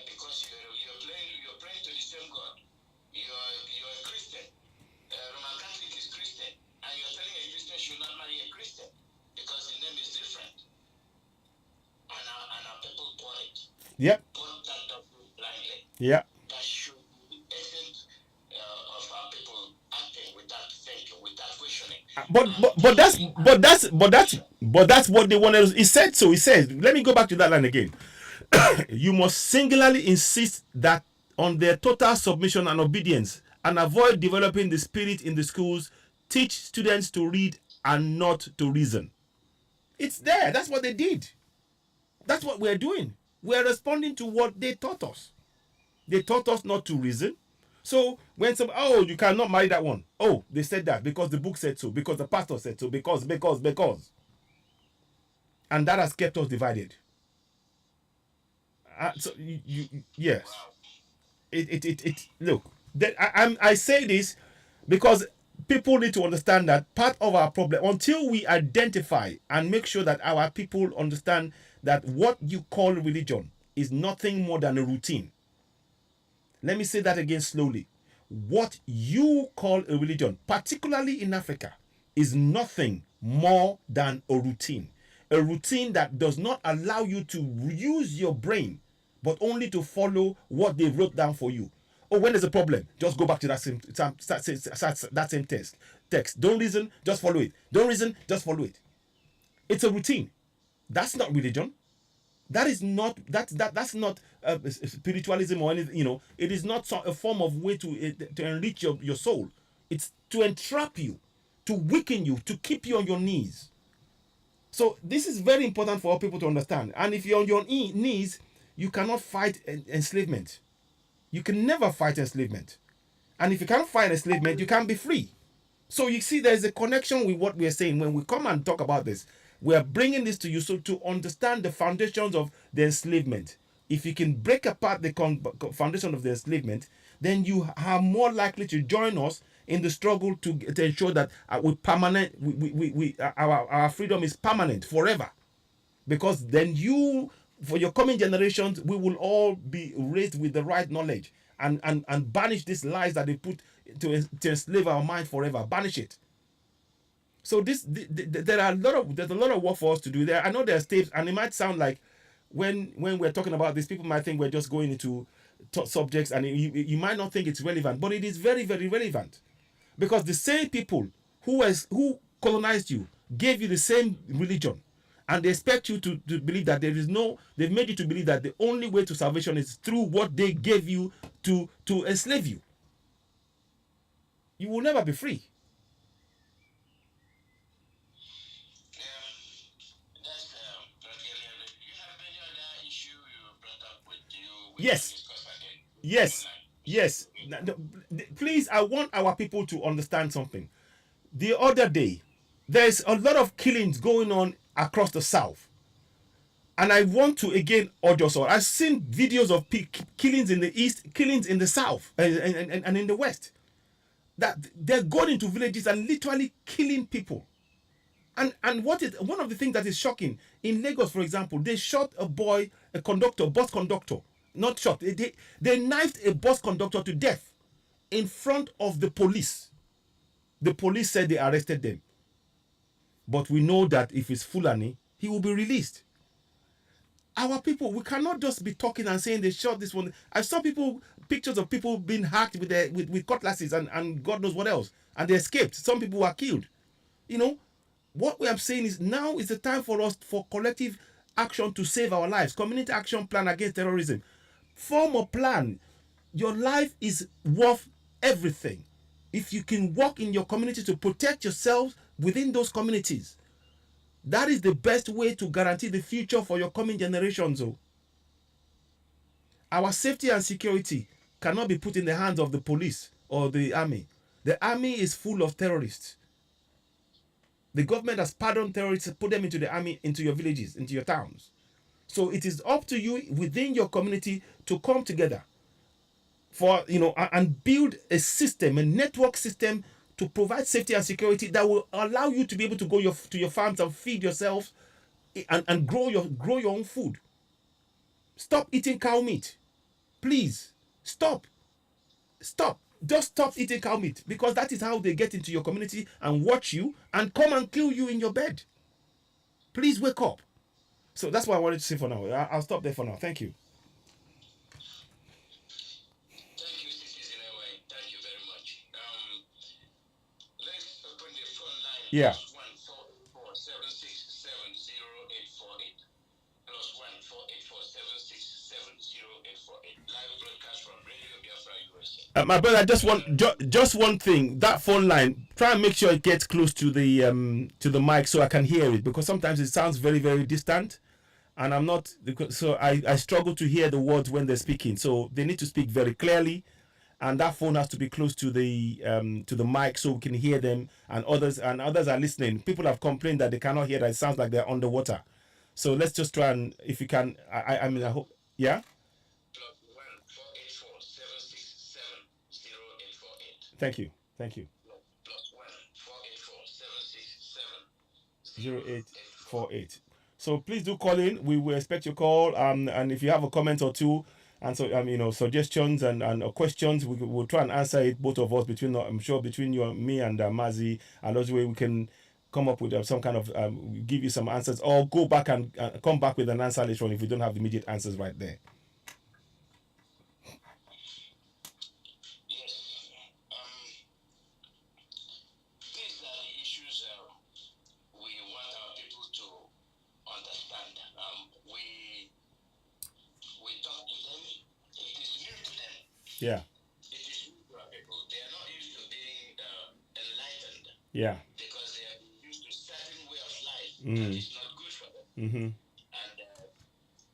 Because you're praying to the same God. You're a Christian. Roman Catholic is Christian, and you're telling a Christian should not marry a Christian because the name is different. And our people bought it. Yep. Bought that doctrine blindly. Yeah. That should be the essence of our people acting without thinking, without questioning. But that's what they wanted. He said so. He says, let me go back to that line again. You must singularly insist that on their total submission and obedience, and avoid developing the spirit in the schools. Teach students to read and not to reason. It's there. That's what they did. That's what we're doing. We're responding to what they taught us. They taught us not to reason. So when you cannot marry that one. Oh, they said that because the book said so, because the pastor said so, because. And that has kept us divided. So yes. Look, I say this because people need to understand that part of our problem, until we identify and make sure that our people understand that what you call religion is nothing more than a routine. Let me say that again slowly. What you call a religion, particularly in Africa, is nothing more than a routine. A routine that does not allow you to use your brain, but only to follow what they wrote down for you. Oh, when there's a problem, just go back to that same text. Don't reason, just follow it. Don't reason, just follow it. It's a routine. That's not religion. That is not that's not spiritualism or anything. It is not a form of way to enrich your soul. It's to entrap you, to weaken you, to keep you on your knees. So this is very important for all people to understand. And if you're on your knees, you cannot fight enslavement. You can never fight enslavement. And if you can't fight enslavement, you can't be free. So you see, there's a connection with what we are saying. When we come and talk about this, we are bringing this to you so to understand the foundations of the enslavement. If you can break apart the foundation of the enslavement, then you are more likely to join us in the struggle to ensure that our freedom is permanent forever. because then you, for your coming generations, we will all be raised with the right knowledge, and banish these lies that they put to enslave our mind forever. Banish it. So there are there's a lot of work for us to do there. I know there are steps, and it might sound like when we're talking about this, people might think we're just going into subjects, and you might not think it's relevant, but it is very, very relevant, because the same people who colonized you gave you the same religion, and they expect you to believe that they've made you to believe that the only way to salvation is through what they gave you to enslave you. You will never be free. Yes, yes, yes. Please, I want our people to understand something. The other day, there's a lot of killings going on across the South. And I want to again urge us all. I've seen videos of killings in the East, killings in the South, and in the West. That they're going into villages and literally killing people. And one of the things that is shocking in Lagos, for example, they shot a boy, a conductor, bus conductor. Not shot. They knifed a bus conductor to death in front of the police. The police said they arrested them. But we know that if it's Fulani, he will be released. Our people, we cannot just be talking and saying they shot this one. I saw pictures of people being hacked with cutlasses and God knows what else. And they escaped. Some people were killed. You know, what we are saying is now is the time for us for collective action to save our lives. Community action plan against terrorism. Form a plan. Your life is worth everything. If you can work in your community to protect yourselves within those communities, that is the best way to guarantee the future for your coming generations. Our safety and security cannot be put in the hands of the police or the army. The army is full of terrorists. The government has pardoned terrorists, put them into the army, into your villages, into your towns. So it is up to you within your community to come together for, and build a system, a network system to provide safety and security that will allow you to be able to go to your farms and feed yourself and grow your own food. Stop eating cow meat. Please stop. Just stop eating cow meat, because that is how they get into your community and watch you and come and kill you in your bed. Please wake up. So that's what I wanted to say for now. I'll stop there for now. Thank you. Thank you, Citizen Away. Thank you very much. Let's open the phone line. Yeah. +1-484-767-0848. +1-484-767-0848. Live broadcast from Radio Biafra USA. My brother, just one thing. That phone line, try and make sure it gets close to the mic so I can hear it, because sometimes it sounds very, very distant, and I'm not. So I struggle to hear the words when they're speaking. So they need to speak very clearly, and that phone has to be close to the mic so we can hear them. And others are listening. People have complained that they cannot hear that. It sounds like they're underwater. So let's just try, and if you can, I mean, I hope, yeah. +1-484-767-0848. Thank you. +1-484-767-0848. So please do call in. We will expect your call. And if you have a comment or two, and so suggestions and questions, we'll try and answer it, both of us, I'm sure between you and me and Mazi, Alozue, we can come up with some kind of give you some answers, or go back and come back with an answer later on if we don't have the immediate answers right there. These are the issues we want our people to understand. We talk to them. It is new to them. Yeah. It is new to our people. They are not used to being enlightened. Yeah. Because they are used to certain way of life that is not good for them. Mm-hmm. And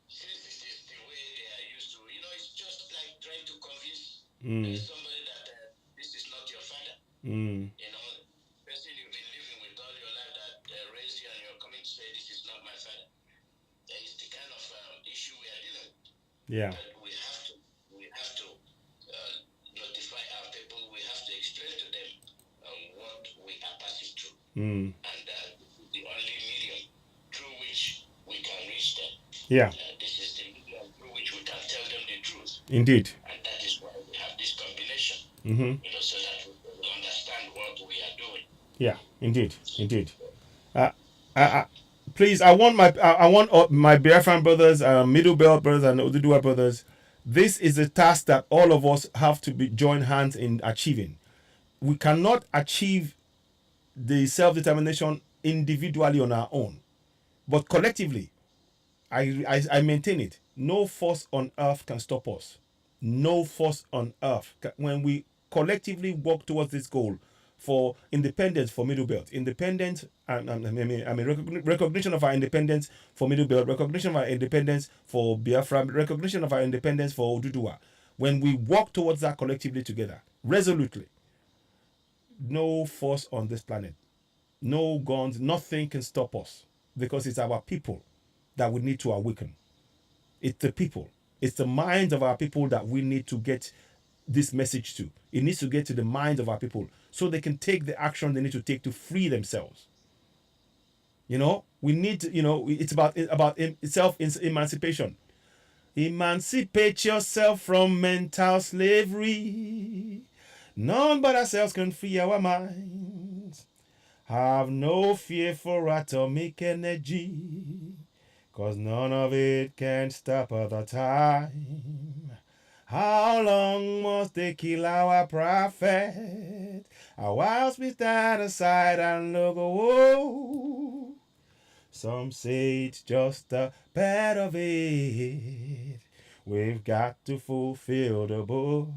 since this is the way they are used to, it's just like trying to convince somebody that this is not your father. Person you've been living with all your life that raised you, and you're coming to say this is not my father. That is the kind of issue we are dealing with. Yeah. But we have to notify our people. We have to explain to them what we are passing through. And the only medium through which we can Yeah. This is the medium through which we can tell them the truth. Indeed. And that is why we have this combination, Mm-hmm. so that we can understand what we are doing. Yeah. Indeed. Indeed. Uh, I, please, I want my Biafran brothers, Middle Belt brothers, and Oduduwa brothers. This is a task that all of us have to be join hands in achieving. We cannot achieve the self-determination individually on our own, but collectively, I maintain it. No force on earth can stop us. No force on earth. When we collectively work towards this goal for independence for Middle Belt, independence, recognition of our independence for Middle Belt, recognition of our independence for Biafra, recognition of our independence for Oduduwa. When we work towards that collectively together, resolutely, no force on this planet, no guns, nothing can stop us because it's our people that we need to awaken. It's the people. It's the minds of our people that we need to get this message to. It needs to get to the minds of our people so they can take the action they need to take to free themselves. You know, we need to, it's about self emancipation. Emancipate yourself from mental slavery. None but ourselves can free our minds. Have no fear for atomic energy. 'Cause none of it can stop at the time. How long must they kill our prophet? Whilst we stand aside and look, oh, some say it's just a part of it. We've got to fulfill the book.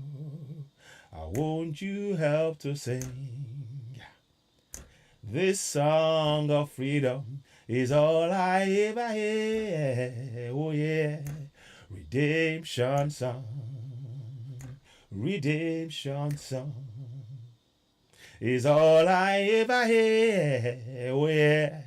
Won't you help to sing? This song of freedom is all I ever hear. Oh yeah, redemption song, redemption song is all I ever hear. Oh yeah,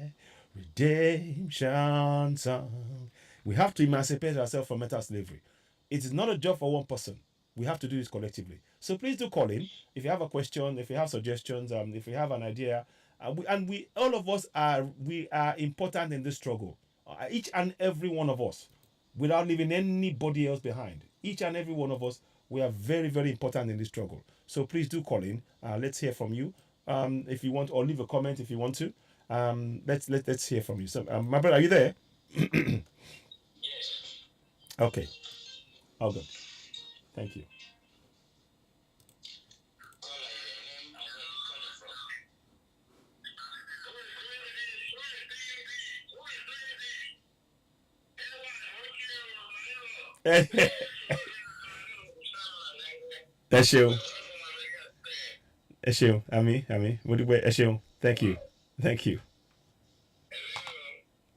redemption song. We have to emancipate ourselves from mental slavery. It is not a job for one person. We have to do this collectively. So please do call in if you have a question, if you have suggestions, if you have an idea. We all of us are important in this struggle. Each and every one of us, without leaving anybody else behind. Each and every one of us, we are very, very important in this struggle. So please do call in. Let's hear from you. If you want, or leave a comment if you want to. Let's hear from you. So, my brother, are you there? Yes. Okay. All good. Thank you. Call your name and where you calling from. Ẹ ṣeun. Ẹ ṣeun. Àmì. Mo dúpẹ́. Ẹ ṣeun. Thank you. Thank you.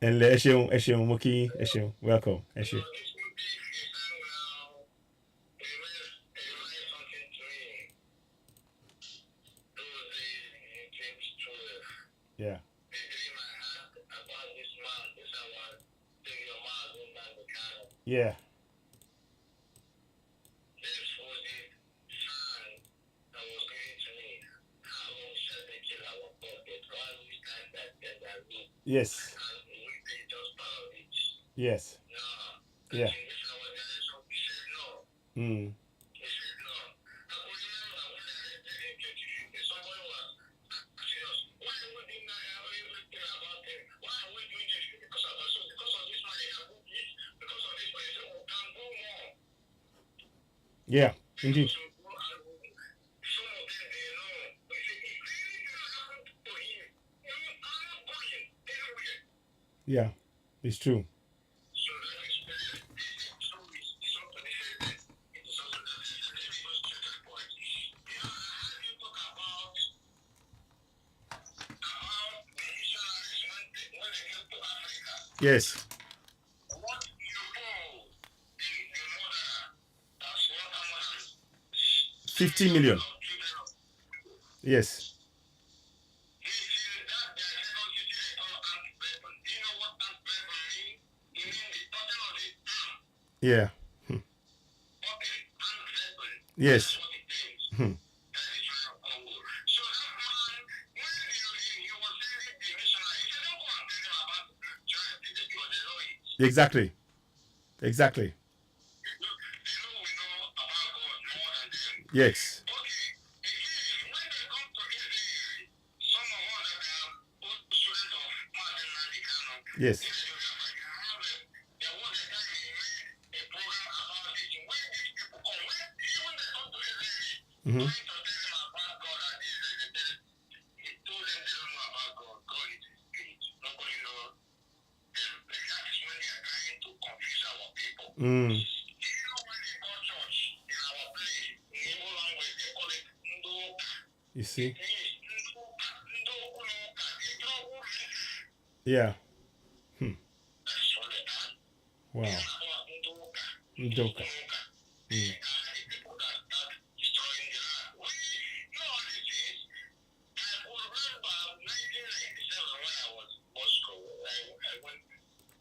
Ẹ ǹlẹ́, ẹ ṣeun. Mo kí yín. Ẹ ṣeun. Welcome. Ẹ ṣe. Yeah. Yeah. Yes. Yes. Yeah. Mm. Yeah. Indeed. Yeah. It's true. Yes. 50 million. Yes. Yeah. Yes. Exactly. Exactly. They know we know about God more than them. Yes. Okay, again, when they come to Israel, some of us that are old students of Martin Nandikano, Yes. there was a time he made a program about this. When these people come, when even they come to Israel, Mm-hmm. trying to tell them about God and Israel, he told them they don't know about God. God is a spirit. Nobody knows them. That is when they are trying to confuse our people. Mm. Do you know when they call church in our place, in Igbo language, they call it Ndoka. You see? It means Ndoka, Ndokunuka, the trouble. Yeah. That's all they are. Wow. Ndoka. Ndoka. Ndoka. Mm. They are the people that start destroying the land. We know all these things. I could remember 1997 when I was in Moscow. I went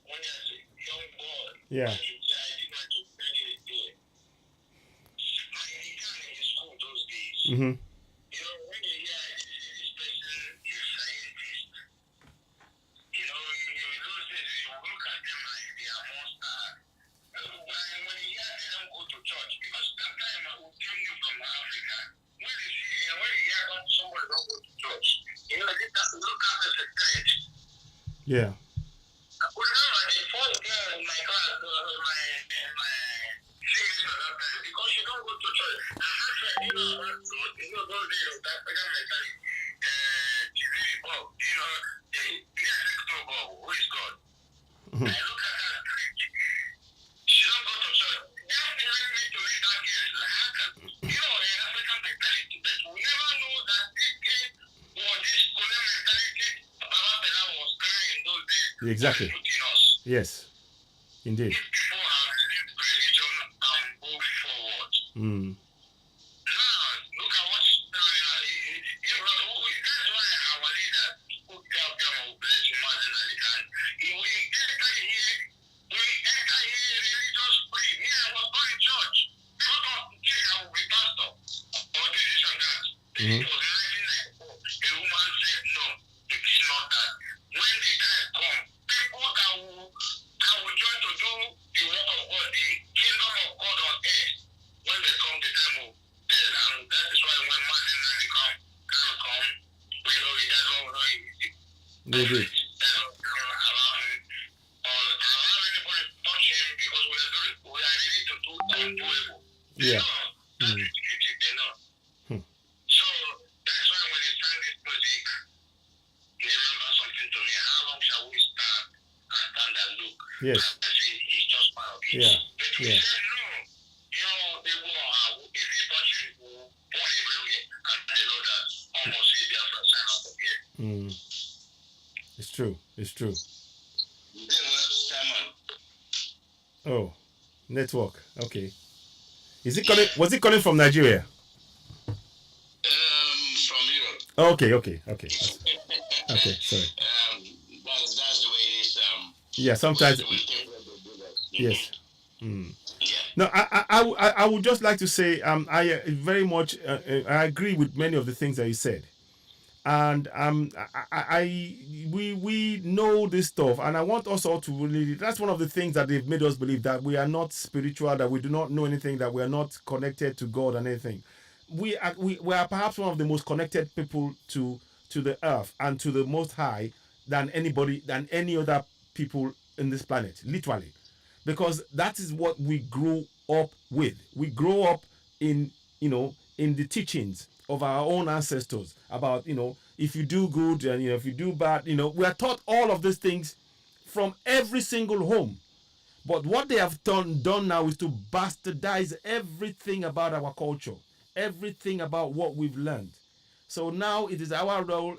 when I was a young boy. Yeah. I did not graduate there. My decan in school those days. Mm-hmm. You know, when you hear this person is scientist, you know, in those days you look at them like they are monsters. When you hear they don't go to church, because that time I would tell you from Africa, when you see when you hear somebody don't go to church, you know, they look at as a threat. Yeah. Remember the first girl in my class, my senior that time, because she don't go to church. I asked her, you know about God, you know those days of that African mentality, IPOB, you know, the God, who is God? Mm-hmm. I look at her, she don't go to church. That thing led me to read that girl. Like, how can, you know, the African mentality, but we never know that this thing was this colonial mentality. Baba Bella was crying in those days. Exactly. Was putting us. Yes. Indeed. If people have lived religion and move forward. Mm. Now, look at what's going on. That's why our leaders who tell them who bless you more than they can. We enter here religious free. Me, I was born in church. Not on church, I will be pastor. Or this and that. Mm-hmm. It was 1994. A woman said, no, it is not that. When the time comes, people that will join to do the work of God, the kingdom of God on earth, when they come, the time will tell. And that is why when Martin and come, can come, we know he doesn't know it. Indeed. Allow him, or allow anybody to touch him, because we are ready to do undoable. They Yeah. know. That's Mm. it, they know. Hmm. So that's why when they sang this music, they remember something to me. How long shall we stand and look? Yes. I say it's just part of it. Yeah. But we Yeah. said no. You know, they will if they touch it, will burn everywhere. And they know that almost see their sign up here. Mm. It's true. It's true. Then Simon. Oh, network. Okay. Is it calling? Was it calling from Nigeria? From Europe. Okay. Okay. Okay. Okay. Sorry. That's the way it is. Yeah. Sometimes. We take what they do that. Yes. Mm. Yeah. No, I would just like to say I very much I agree with many of the things that you said, and we know this stuff, and I want us all to really. That's one of the things that they've made us believe, that we are not spiritual, that we do not know anything, that we are not connected to God and anything. We are perhaps one of the most connected people to the earth and to the Most High than any other people in this planet, literally, because that is what we grow up with. We grow up in in the teachings of our own ancestors about, if you do good and if you do bad, we are taught all of these things from every single home. But what they have done now is to bastardize everything about our culture, everything about what we've learned. So now it is our role,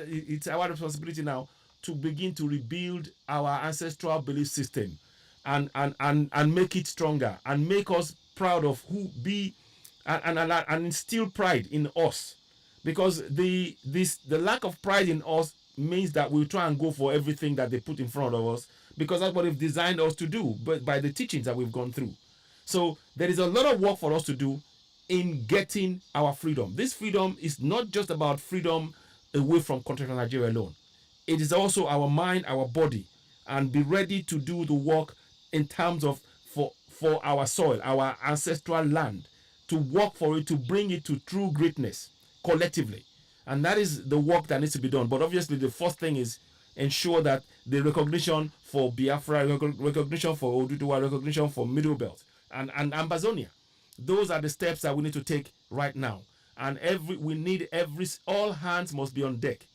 it's our responsibility now to begin to rebuild our ancestral belief system, and make it stronger, and make us proud of who be, and instill pride in us, because the lack of pride in us means that we'll try and go for everything that they put in front of us, because that's what they've designed us to do, but by the teachings that we've gone through. So there is a lot of work for us to do in getting our freedom. This freedom is not just about freedom away from continental Nigeria alone. It is also our mind, our body, and be ready to do the work in terms of for our soil, our ancestral land, to work for it, to bring it to true greatness collectively. And that is the work that needs to be done. But obviously, the first thing is ensure that the recognition for Biafra, recognition for Oduduwa, recognition for Middle Belt, and Ambazonia. Those are the steps that we need to take right now. And all hands must be on deck.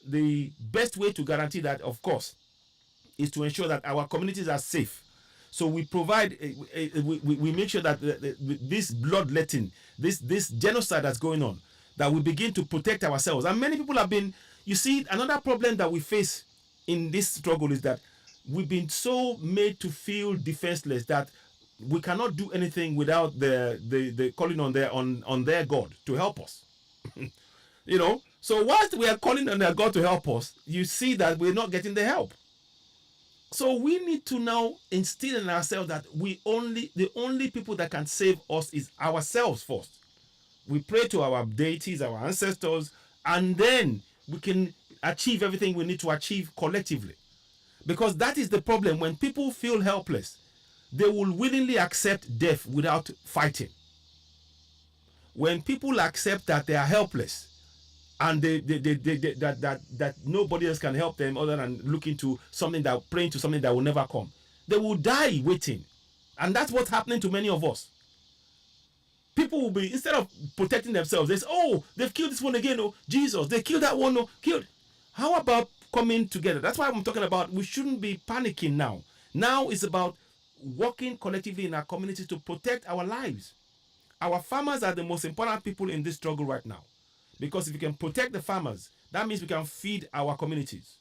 The best way to guarantee that, of course, is to ensure that our communities are safe. So we provide, we make sure that this bloodletting, this genocide that's going on, that we begin to protect ourselves. And many people have been, you see, another problem that we face in this struggle is that we've been so made to feel defenseless that we cannot do anything without the calling on their God to help us. You know, so whilst we are calling on their God to help us, you see that we're not getting the help. So we need to now instill in ourselves that the only people that can save us is ourselves first. We pray to our deities, our ancestors, and then we can achieve everything we need to achieve collectively. Because that is the problem. When people feel helpless, they will willingly accept death without fighting. When people accept that they are helpless, and that nobody else can help them other than looking to something that, praying to something that will never come, they will die waiting. And that's what's happening to many of us. People will be, instead of protecting themselves, they say, oh, they've killed this one again, oh, Jesus, they killed that one, oh, killed. How about coming together? That's why I'm talking about we shouldn't be panicking now. Now it's about working collectively in our communities to protect our lives. Our farmers are the most important people in this struggle right now. Because if you can protect the farmers, that means we can feed our communities.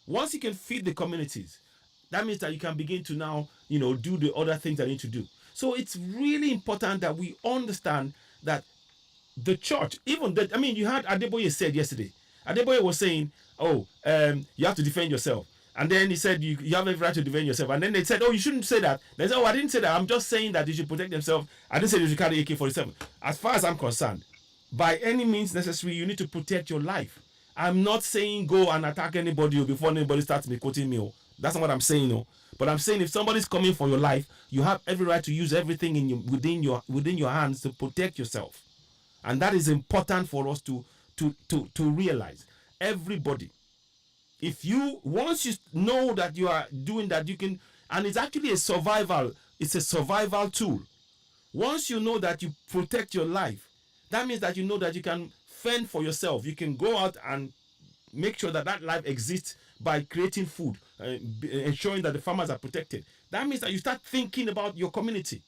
Once you can feed the communities, that means that you can begin to now, do the other things that you need to do. So it's really important that we understand that the church, even that, you heard Adeboye said yesterday. Adeboye was saying, you have to defend yourself. And then he said, you have every right to defend yourself. And then they said, oh, you shouldn't say that. They said, oh, I didn't say that. I'm just saying that you should protect themselves. I didn't say you should carry AK-47. As far as I'm concerned, by any means necessary, you need to protect your life. I'm not saying go and attack anybody before anybody starts quoting me. That's not what I'm saying. But I'm saying if somebody's coming for your life, you have every right to use everything within your hands to protect yourself. And that is important for us to realize. Everybody. Once you know that you are doing that, you can, and it's actually it's a survival tool. Once you know that you protect your life, that means that you know that you can fend for yourself. You can go out and make sure that life exists by creating food, ensuring that the farmers are protected. That means that you start thinking about your community.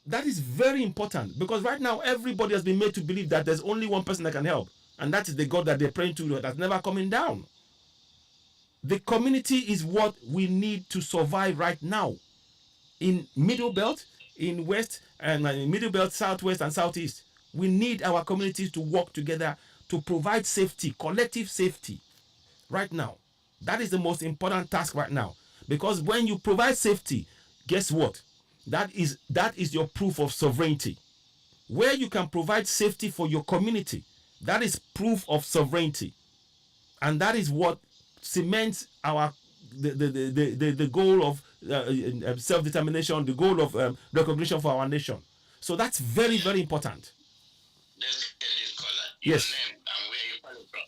That is very important, because right now everybody has been made to believe that there's only one person that can help, and that is the God that they're praying to that's never coming down. The community is what we need to survive right now. In Middle Belt, in West, and in Middle Belt, Southwest, and Southeast, we need our communities to work together to provide safety, collective safety right now. That is the most important task right now. Because when you provide safety, guess what? That is your proof of sovereignty. Where you can provide safety for your community, that is proof of sovereignty. And that is what cements the goal of self-determination, the goal of recognition for our nation. So that's very, very important. Let's get this caller. Yes. Your name and where you calling from.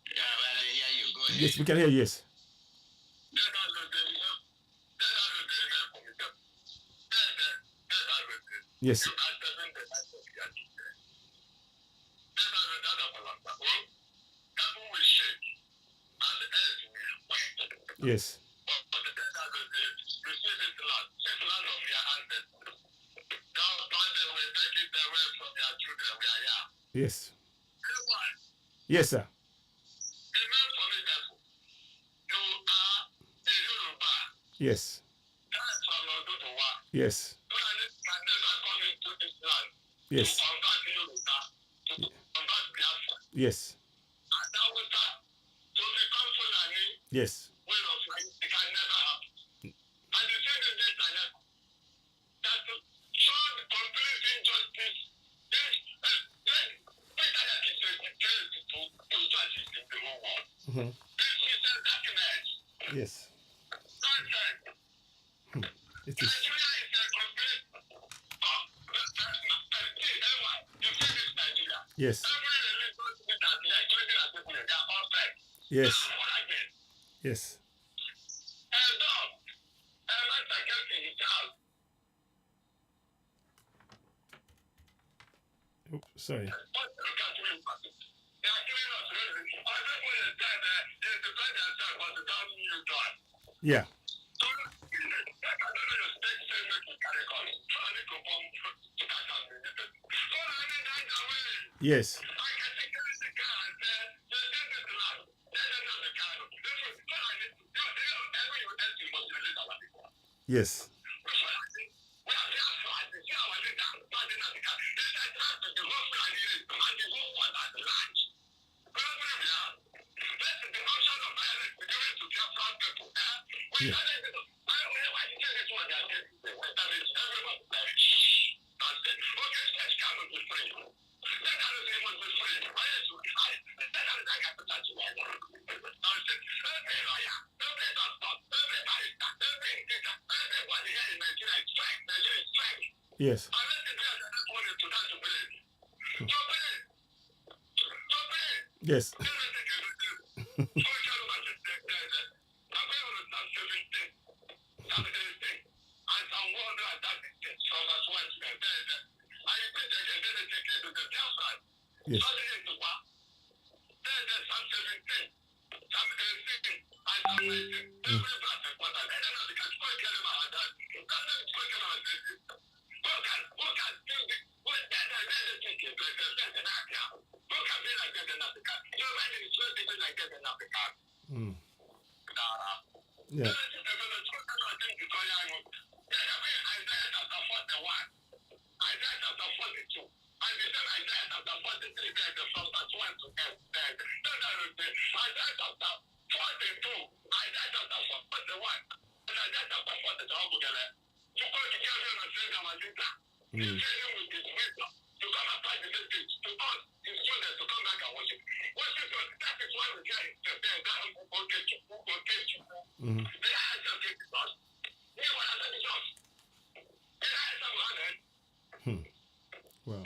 Yeah, well, I hear you. Go ahead. Yes, we can hear you. Yes. Yes. Yes. Yes. Yes, sir. Yes. Yes. Yes. Yes. Yes. Mm-hmm. Yes. Nonsense. It is. Nigeria is a complete. You see this Nigeria. Yes. Every religion in Nigeria, including our people, they are all fake. Yes. Again. Yes. And let's against his house. Oh, sorry. What look at me. They are killing us. I think when it's dead, they defend themselves, but they don't need to die. Yeah. So, I don't know your state saying make you carry on. Trying to perform to catch us. So, I need that away. Yes. I can take the car and say, they take this land. They don't have the car. This is what I need to do. Every you else you must release our people. Yes. That's what I think. We are there for us. See our leader. Not in the car. They said that to the whole plan is and the whole one at the land. This is the option of violence we're giving to Biafran people. We Yeah. I don't know why you say this one. That is everyone perish. Nonsense. Okay, let's come and be free. Let us say what we free. Why is it high? Let us say I can touch you. Nonsense. Every lawyer, every doctor, every barrister, every teacher, everybody here in Nigeria is strike. Nigeria is strike. Yes. I let the players that just wanted to dance to play. To play. To play. Yes. Yes. Mm. Yeah. Mm. Mm. Hmm. Wow.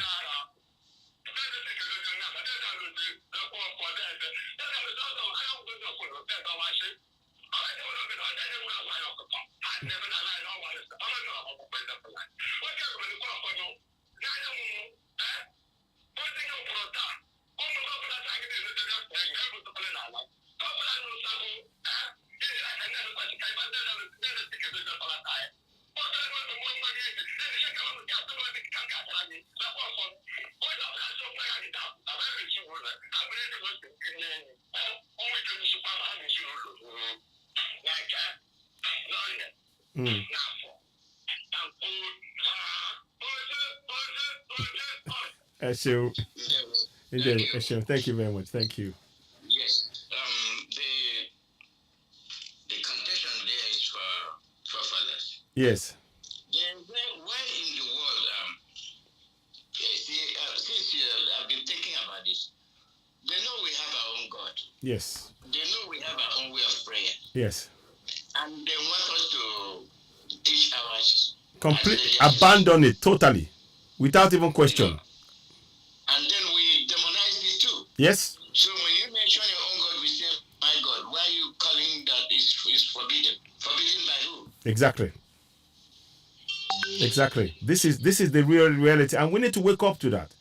Mm. Eshu. Eshu. Thank you very much. Thank you. Yes. The contention there is for fathers. Yes. Then where in the world since I've been thinking about this, they know we have our own God. Yes. They know we have our own way of prayer. Yes. And they want us to teach ours. Abandon it totally, without even question. And then we demonize it too. Yes. So when you mention your own God, we say, my God, why are you calling that is forbidden? Forbidden by who? Exactly. Exactly. This is the real reality, and we need to wake up to that.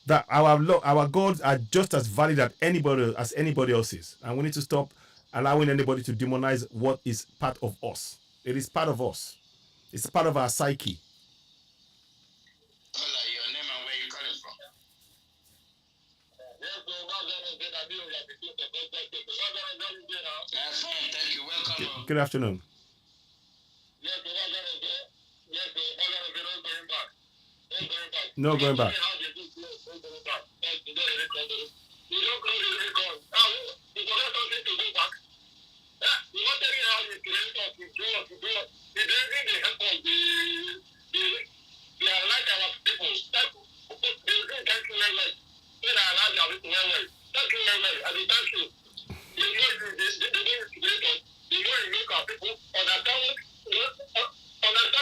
That our gods are just as valid as anybody else's, and we need to stop allowing anybody to demonize what is part of us. It is part of us. It's part of our psyche. Hola, your name and where you calling from? Fine, thank you. Welcome. Good afternoon. No going back. the more you make our people understand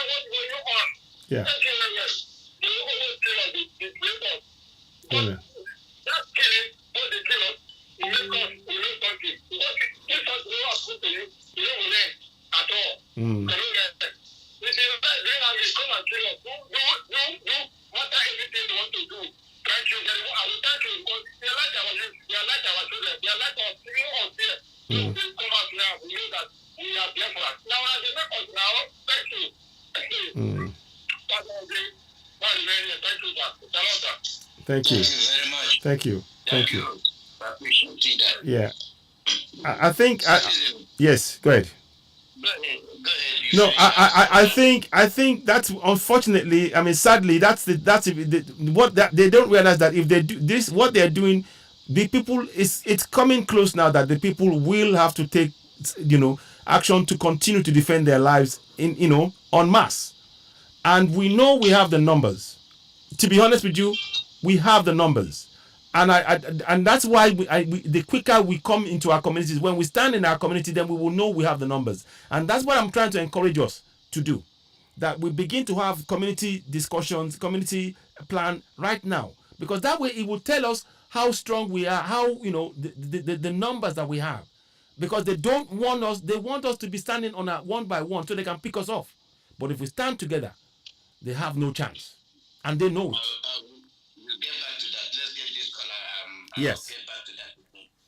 what's going on. Yeah. Thank you very much. They always tell us the creators. But Amen. that killing, what they kill us, it makes us, we know something. Because if us know what's good to you, you don't learn at all. Mm. You don't learn. If you bring out the come and kill us, do matter everything you want to do. Thank you very much. I will thank you because you are like our youth, you are like our children, you are like our children here. So please come out now. We know that we are there for us. Now, as you make us now, thank you. Thank you. Thank you. Thank you, sir. Shalom, sir. Thank you. Thank you very much. Thank you. Thank you. I appreciate that. Yeah. I think. Yes. Go ahead. Go ahead. No, I think that's unfortunately. I mean, sadly, that's what that they don't realize that if they do this, what they're doing, the people it's coming close now that the people will have to take, action to continue to defend their lives en masse, and we know we have the numbers. To be honest with you, we have the numbers. And that's why the quicker we come into our communities, when we stand in our community, then we will know we have the numbers. And that's what I'm trying to encourage us to do. That we begin to have community discussions, community plan right now. Because that way it will tell us how strong we are, how, the numbers that we have. Because they don't want us, they want us to be standing on a one by one so they can pick us off. But if we stand together, they have no chance. And they know it. We'll get back to that. Let's get this caller. Yes. Get back to that.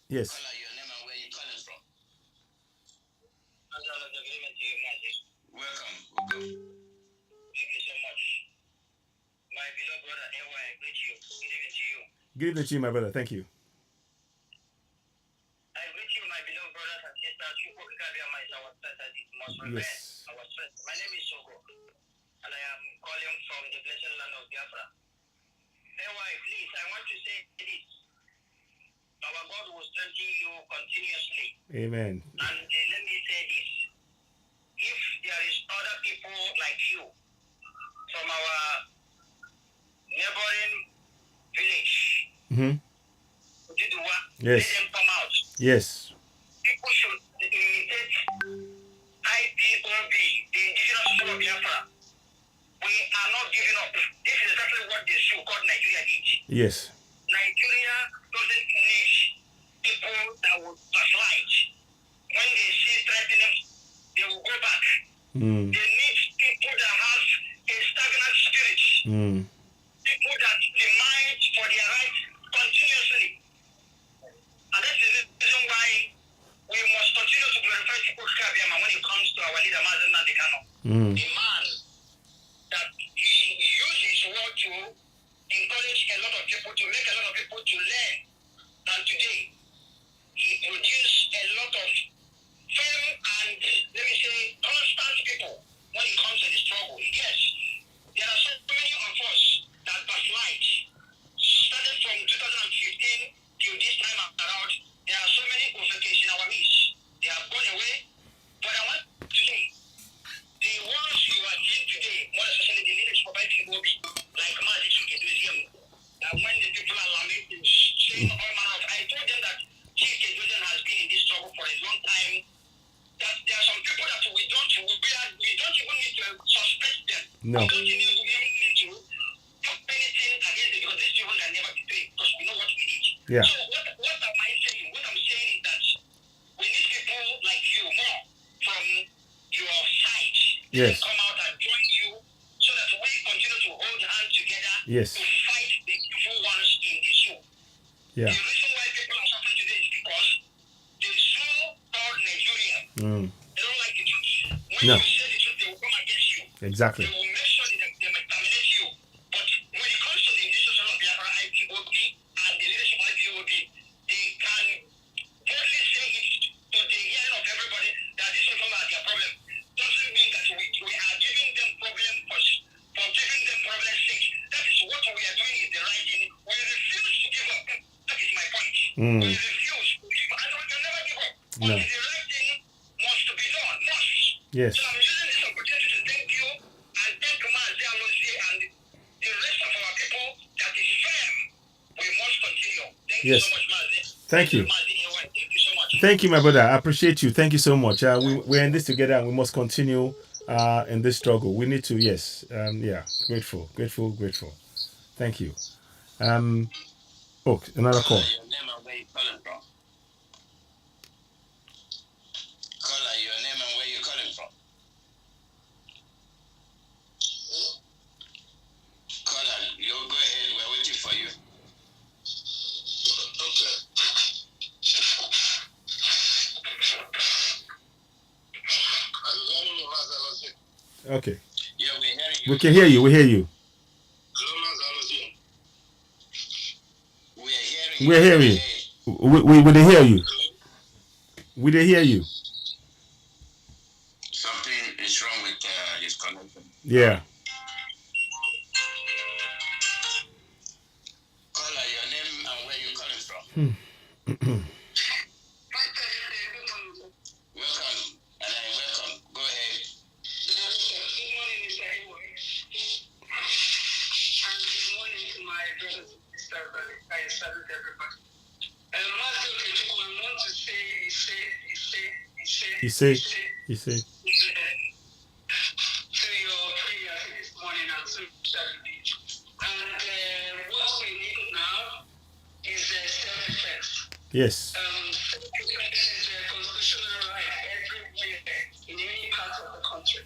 Yes. Caller, your name and where you calling from? Welcome. Thank you so much. My beloved brother, I greet you. Good evening to you. Good evening to you, my brother. Thank you. I greet you, my beloved brothers and sisters. Yes. My name is Sogo, and I am calling from the blessed land of Biafra. Please, I want to say this. Our God will strengthen you continuously. Amen. And let me say this. If there is other people like you from our neighboring village, Yes. let them come out. Yes. People should imitate IPOB, the indigenous people of Biafra. We are not giving up. This is exactly what the show called Nigeria did. Yes. Nigeria doesn't need people that will backslide. When they see threatening, they will go back. They need people that have a stagnant spirit. People that demand for their rights continuously. And that's the reason why we must continue to glorify Chukwuka Abiyama when it comes to our leader, Mazi Nnamdi. A man that he used his word to encourage a lot of people, to make a lot of people to learn. And today, he produced a lot of firm and, let me say, constant people when it comes to the struggle. Yes, there are so many of us that backslide. Started from 2015 till this time around, there are so many officers in our midst. They have gone away. But I want to say, the ones you are seeing today, more especially the leaders for IPOB, like Mazi, that when the people are lamenting, saying all manner of, I told them that Chief Keduzen has been in this struggle for a long time, that there are some people that we don't even need to suspect them. No. We don't even need to do anything against them because these people can never be paid because we know what we need. Yeah. So what am I saying? What I'm saying is that we need people like you more from your side. Yes. Come out and join you so that we continue to hold hands together Yes. to fight the evil ones in the zoo. Yeah. The reason why people are suffering today is because the zoo called Nigeria, they don't like the truth. When No. you say the truth, they will come against you. Exactly. They will make sure that they will terminate you. But when it comes to the institution of Biafra, IPOB, and the leadership of IPOB, they can boldly say it to the hearing of everybody that these people are their problem. Doesn't mean that we are giving them problem for giving them problem's sake. That is what we are doing is the right thing. We refuse to give up. That is my point. We refuse to give up. And we can never give up. No. But the right thing must to be done. Must. Yes. So I'm using this opportunity to thank you and thank Mazi Alozue and the rest of our people that is firm. We must continue. Thank you Yes. so much, Mazi. Thank you. Mazi, thank you so much. Thank you, my brother. I appreciate you. Thank you so much. We're in this together, and we must continue in this struggle. We need to, yes. Yeah, grateful, grateful, grateful. Thank you. Um, oh, another call. Your name and where you calling from? Caller, your name and where you calling from? Caller, you go ahead. We're waiting for you. Okay. Are you hearing me, Mazi Alozue? Okay. Yeah, we're hearing you. We can hear you. We hear you. Hello, Mazi Alozue. We are hearing We're hearing you. We didn't hear you. We didn't hear you. Something is wrong with his connection. Yeah. Caller, your name and where you calling from? Welcome, and welcome. Go ahead. Good morning, Mr. Ewa. And good morning to my brothers and sisters. I salute everybody. Mazi Okechukwu, I want to say, He said. to your prayers this morning and so shall it be. And what we need now is self-defense. Yes. Self-defense is a constitutional right everywhere in any part of the country.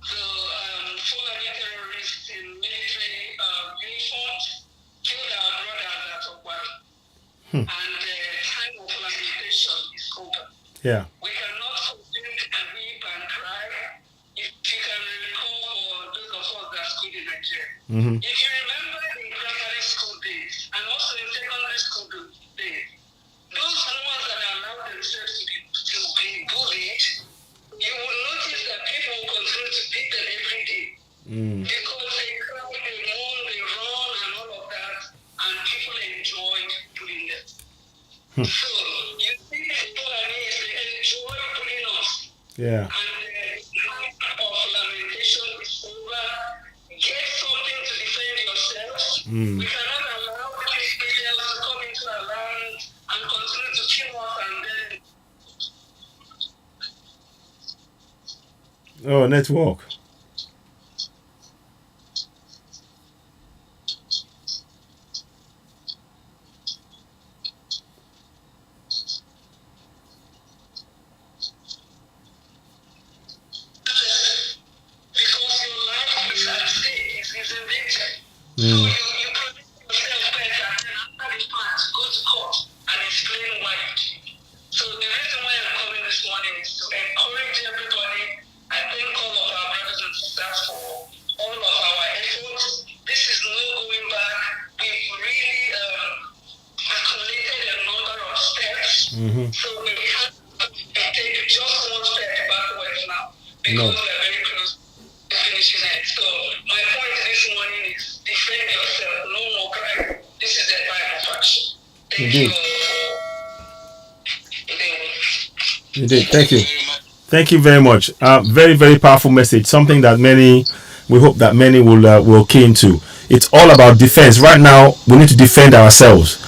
So, Fulani terrorists in military uniforms killed our brothers at Ogbani. And time of lamentation is over. Yeah. We cannot continue to weep and cry. If you can recall for those of us that schooled in Nigeria. If you remember in primary school days and also in secondary school days, those ones that allowed themselves to be bullied, you will notice that people will continue to beat them every day. Because they cry, they mourn, they run and all of that, and people enjoyed bullying them. So, you see, Fulani, they enjoy bullying us. Yeah. And the time of lamentation is over. Get something to defend yourself. We cannot allow these people to come into our land and continue to kill us and then. Oh, network. Because your life is at stake, is in danger. So you protect yourself better, and then after the fact, go to court and explain why you did. So the reason why I'm coming this morning is to encourage everybody. I thank all of our brothers and sisters for all of our efforts. This is no going back. We've really accumulated a number of steps. So we can't take just one step backwards now because we are very close to finishing it. So my point this morning is defend yourself, no more crime. This is a time of action. Thank you. Indeed. Thank you. Thank you very much. Very, very powerful message. Something that we hope that many will key into. It's all about defense. Right now, we need to defend ourselves.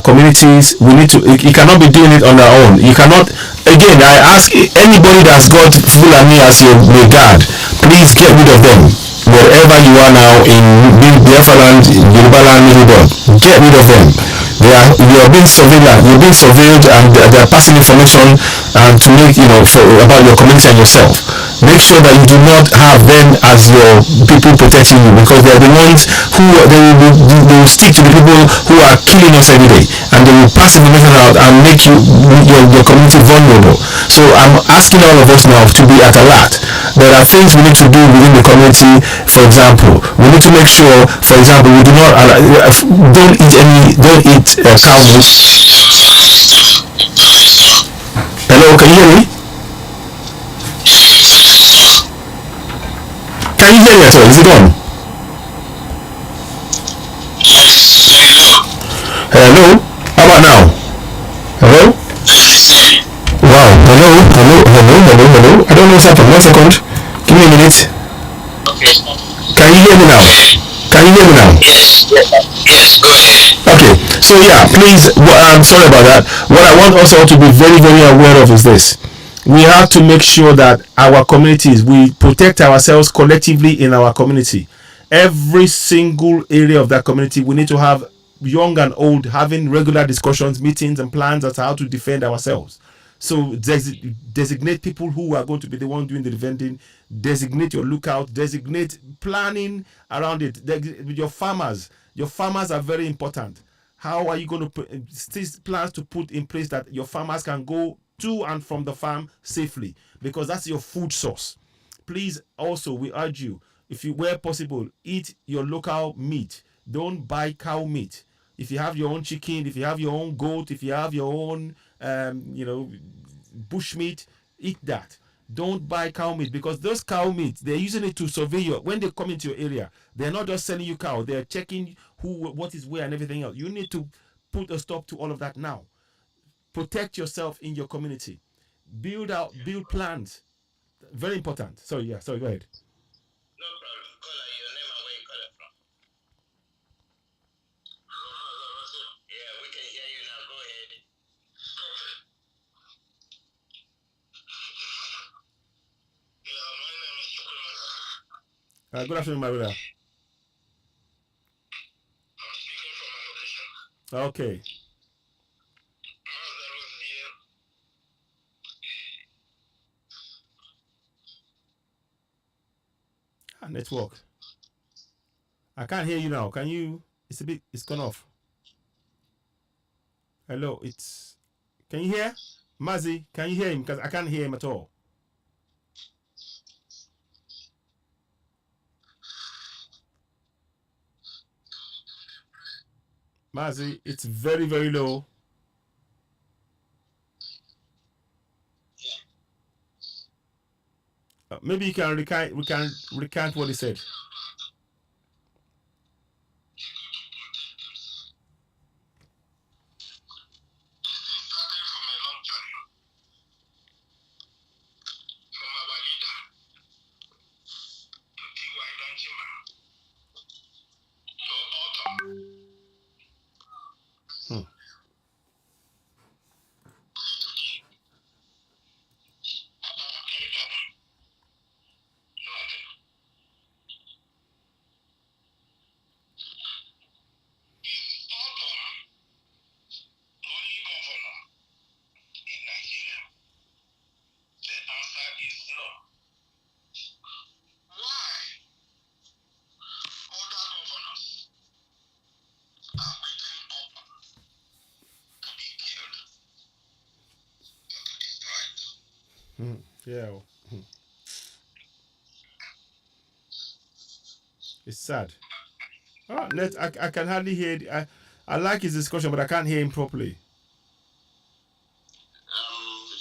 Communities, you cannot be doing it on our own. You cannot, again, I ask anybody that's got Fulani as your guard, please get rid of them. Wherever you are now in Biafra land, Yoruba land, Middleborough, get rid of them. You are being surveilled. You're being surveilled, and they are passing information to make about your community and yourself. Make sure that you do not have them as your people protecting you, because they are the ones who they will stick to the people who are killing us every day, and they will pass information out and make your community vulnerable. So I'm asking all of us now to be at alert. There are things we need to do within the community. For example, we need to make sure, for example, we do not don't eat cow meat. Hello, can you hear me? Can you hear me at all? Is it on? Hello? How about now? Hello? Wow. Hello. I don't know what's happened. 1 second. Give me a minute. Okay. Can you hear me now? Can you hear me now? Yes, go ahead. Okay, so So yeah, please. I'm sorry about that. What I want us all to be very, very aware of is this: we have to make sure that our communities, we protect ourselves collectively in our community. Every single area of that community, we need to have young and old having regular discussions, meetings, and plans as to how to defend ourselves. So designate people who are going to be the one doing the defending. Designate your lookout. Designate planning around it. Your farmers. Your farmers are very important. How are you going to put plans to put in place that your farmers can go to and from the farm safely? Because that's your food source. Please, also, we urge you, if you where possible, eat your local meat. Don't buy cow meat. If you have your own chicken, if you have your own goat, if you have your own, bush meat, eat that. Don't buy cow meat, because those cow meat, they're using it to survey you. When they come into your area, they're not just selling you cow, they're checking what is where and everything else. You need to put a stop to all of that now. Protect yourself in your community. Build plans. Very important. Sorry, yeah, sorry, go ahead. No problem. Caller, your name and where you calling from? Yeah, we can hear you now. Go ahead. Yeah, my name is Chukwuemeka. Good afternoon, my brother. I'm speaking from my location. Okay. Network. I can't hear you now. Can you? It's gone off. Hello, can you hear? Mazi, can you hear him? Because I can't hear him at all. Mazi, it's very, very low. Maybe you can recant what he said. Hmm. Yeah. It's sad. I can hardly hear it. I like his discussion, but I can't hear him properly. He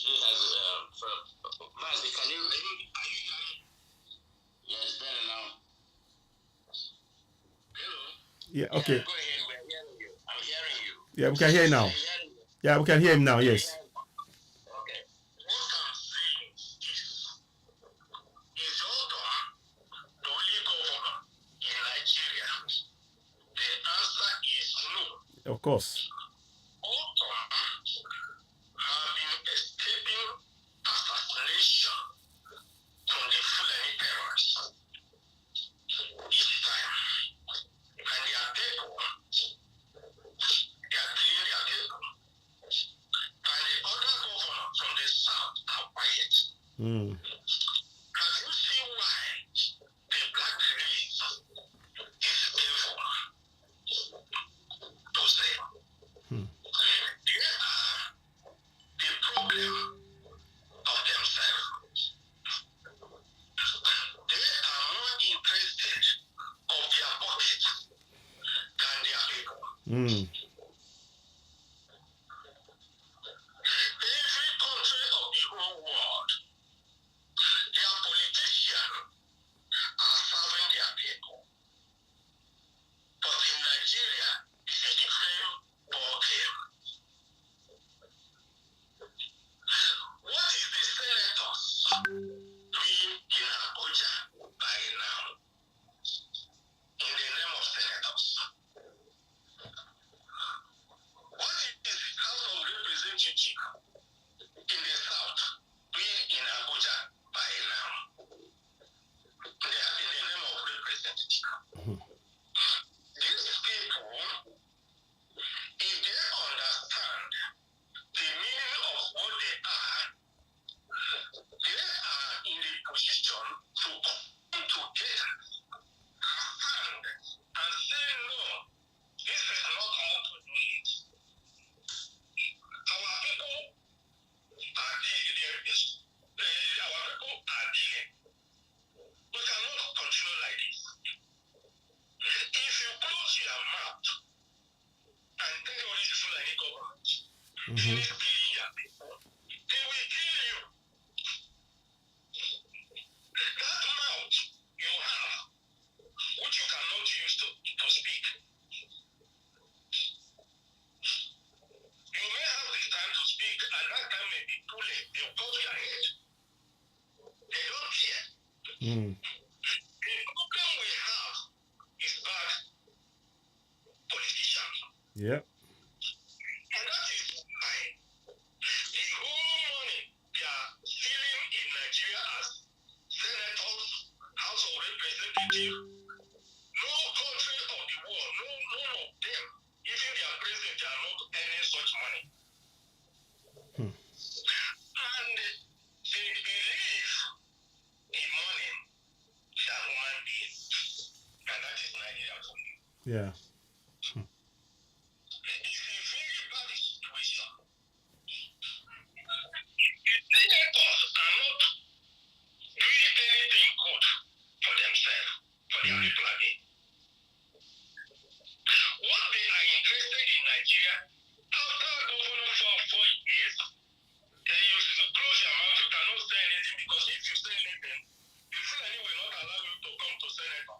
has Mazi, can you? Are you hearing? Yeah, it's better now. Hello. Yeah. Okay. Yeah, go ahead. We're hearing you. I'm hearing you. Yeah, we can hear him now. Yeah, we can hear him now. Yes. Okay. What I'm saying is Otom the only governor in Nigeria? The answer is no. Of course. Otom have been escaping assassination from the Fulani terrorists each time. And they are people. They are killing their people. And the other governors from the south are quiet. Mm. Have you seen why the black race is evil to say? They are the problem of themselves. They are more interested of their pockets than their people. Mm. Every country of the whole world finish killing your people, they will kill you. That mouth you have, which you cannot use to speak, you may have the time to speak, and that time may be too late. They will cut your head. They don't care. The problem we have is bad politicians. Yep. And that is why the whole money they are stealing in Nigeria as senators, House of Representatives, no country of the world, none of them, even their president, they are not earning such money. And they believe in money than human beings. And that is Nigeria for you. Yeah. It's a very bad situation. Senators are not doing anything good for themselves, for their people again. What they are interested in Nigeria, after a governor for 4 years, you close your mouth, you cannot say anything, because if you say anything, the Fulani will not allow you to come to senator.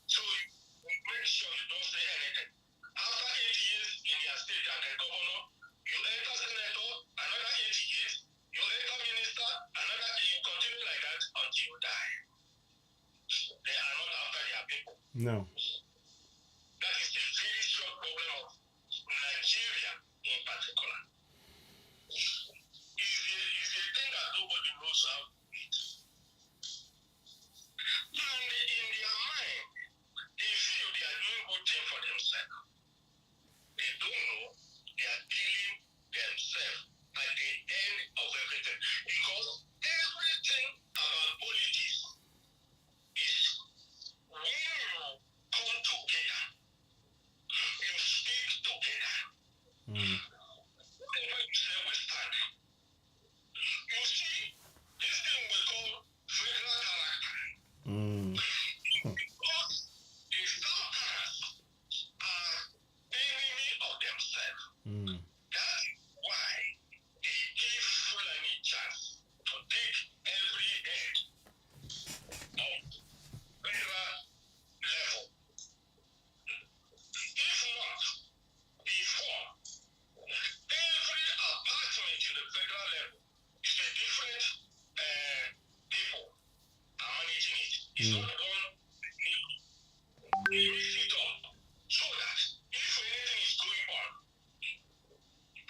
So you make sure you don't say anything. After 8 years in your state as a governor, you enter senator, another 8 years, you enter minister, another, you continue like that until you die. They are not after their people. No. That is the very strong problem of Nigeria in particular. It's a thing that nobody knows how to eat. And in their mind, they feel they are doing good thing for themselves. They don't know they are killing themselves at the end of everything. Because everything about politics is when you come together, you speak together. Whatever you say will stand. You see, this thing we call federal character. Because the Southerners are enemy of themselves. That is why they give Fulani chance to take every head of federal level. If not, before, every apartment in the federal level is a different people are managing it. It's not one they mix it up so that if anything is going on,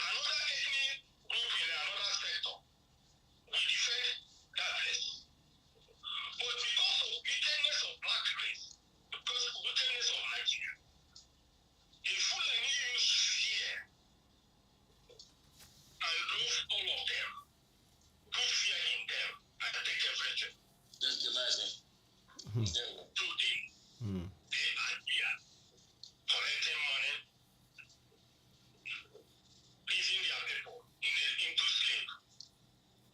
another ethnic group in another sector will defend that place. But because of wickedness of black race, because of wickedness of Nigeria, the Fulani use fear and drove all of them, put fear in them, and take everything. Just imagine. Today, they are here collecting money, leaving their people into slave.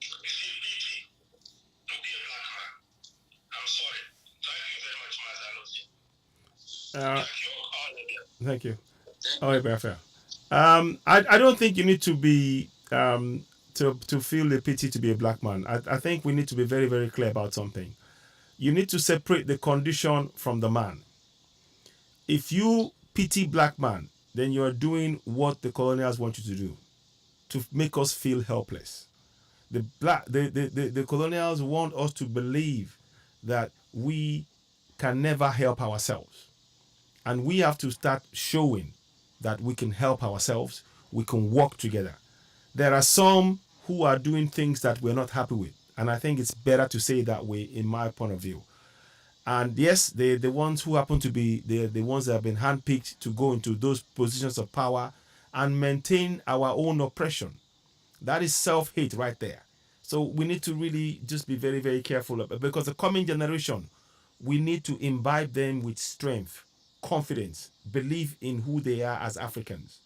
It's a pity to be a black man. I'm sorry. Thank you very much, Mazi Alozue. Thank you all of you. Thank you. All right, very fair. I don't think you need to be to feel the pity to be a black man. I think we need to be very, very clear about something. You need to separate the condition from the man. If you pity black man, then you are doing what the colonials want you to do, to make us feel helpless. The colonials want us to believe that we can never help ourselves. And we have to start showing that we can help ourselves, we can work together. There are some who are doing things that we're not happy with. And I think it's better to say it that way in my point of view. And yes, the ones who happen to be the ones that have been handpicked to go into those positions of power and maintain our own oppression. That is self-hate right there. So we need to really just be very, very careful because the coming generation, we need to imbibe them with strength, confidence, belief in who they are as Africans.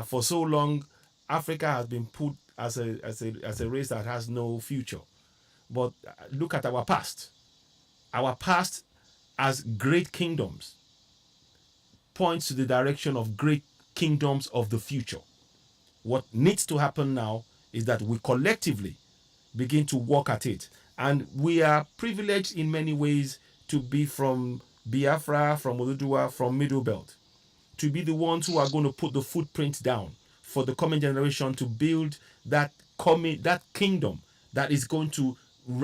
For so long, Africa has been put as a race that has no future. But look at our past. Our past as great kingdoms points to the direction of great kingdoms of the future. What needs to happen now is that we collectively begin to work at it. And we are privileged in many ways to be from Biafra, from Oludua, from Middle Belt, to be the ones who are going to put the footprint down for the coming generation to build that kingdom that is going to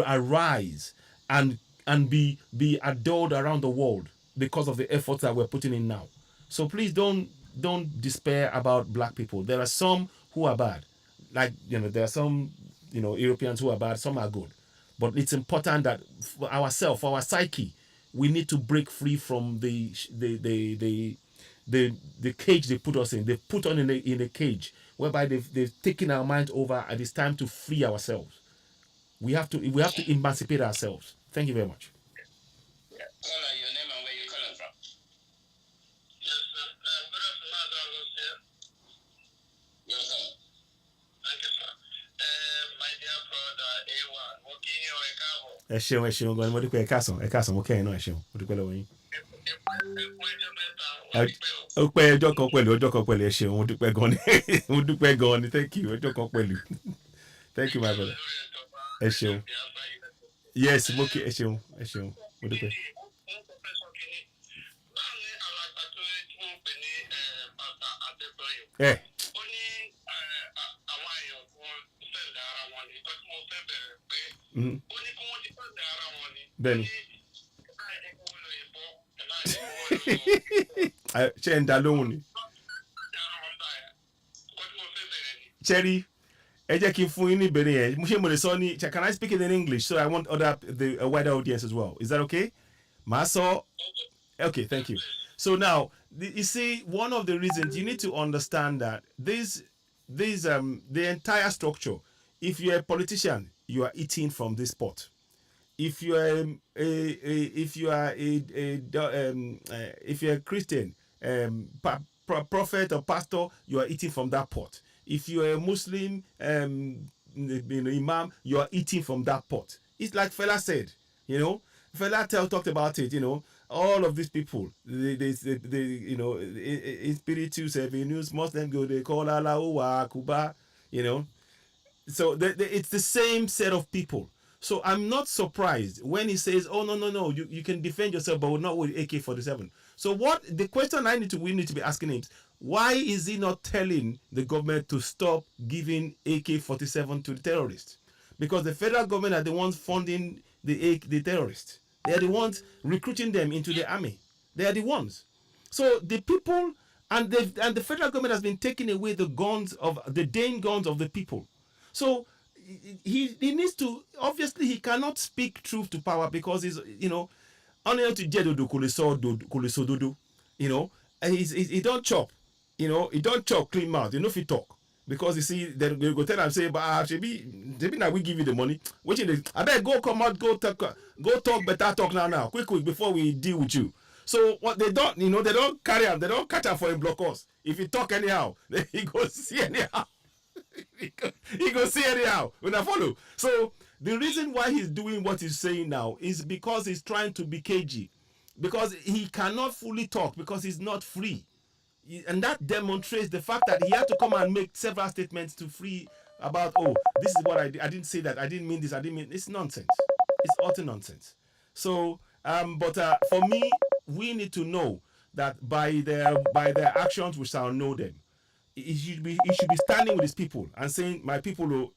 arise and be adored around the world because of the efforts that we're putting in now. So please don't despair about black people. There are some who are bad, like there are some Europeans who are bad, some are good, but it's important that for ourselves, for our psyche, we need to break free from the cage they put us in. They put us in a cage whereby they've taken our minds over, and it's time to free ourselves. We have to emancipate ourselves. Thank you very much. Yeah. Caller, your name and where you calling from? Yes, sir. Good afternoon, Alozue. Yes, sir. Thank you, sir. My dear brother, A1, working your account. Ẹ ṣeun gan ni mo dúpẹ́ ẹ káàsán mo kẹ́yìn náà ẹ ṣeun mo dúpẹ́ lọ́wọ́ yín. Ó pẹ́ ọjọ́ kan pẹ̀lú ẹ ṣeun mo dúpẹ́ gan ni mo dúpẹ́ gan ni thank you ọjọ́ kan pẹ̀lú thank you my brother ẹ ṣeun yes mo kí ẹ ṣeun mo dúpẹ́. ẹ bẹ́ẹ̀ni ṣe ń da lóhùn ni cherry ẹ jẹ́ kí n fún yín ní ìbéèrè yẹn mo ṣe mo lè sọ ní can I speak it in English so I want a wider audience as well, is that okay? màá sọ okay, thank you. So now you see, one of the reasons you need to understand that the entire structure, if you're a politician, you are eating from this pot. If you are if you're a Christian, prophet or pastor, you are eating from that pot. If you are a Muslim, imam, you are eating from that pot. It's like Fela said, Fela talked about it, all of these people, in spiritus avenues, Muslim go, they call Allah wa Kuba, So it's the same set of people. So I'm not surprised when he says, "Oh no, you can defend yourself, but not with AK-47." So what the question we need to be asking him: why is he not telling the government to stop giving AK-47 to the terrorists? Because the federal government are the ones funding the terrorists. They are the ones recruiting them into the army. They are the ones. So the people and the federal government has been taking away the guns of the Dane guns of the people. So he needs to, obviously he cannot speak truth to power because he's only to jedodo kulesododo, and he don't chop, he don't chop clean mouth, if he talk. Because you see, they go tell and say, but maybe now we give you the money. Which I bet go come out, go talk better talk now, quick before we deal with you. So what they don't, they don't carry him, they don't catch him for him block us. If he talk anyhow, then he goes see anyhow. he goes see anyhow. When I follow. So the reason why he's doing what he's saying now is because he's trying to be cagey. Because he cannot fully talk because he's not free. And that demonstrates the fact that he had to come and make several statements to free about, this is what I didn't say that, I didn't mean this, I didn't mean, it's nonsense. It's utter nonsense. So but for me, we need to know that by their actions we shall know them. He should be standing with his people and saying, my people,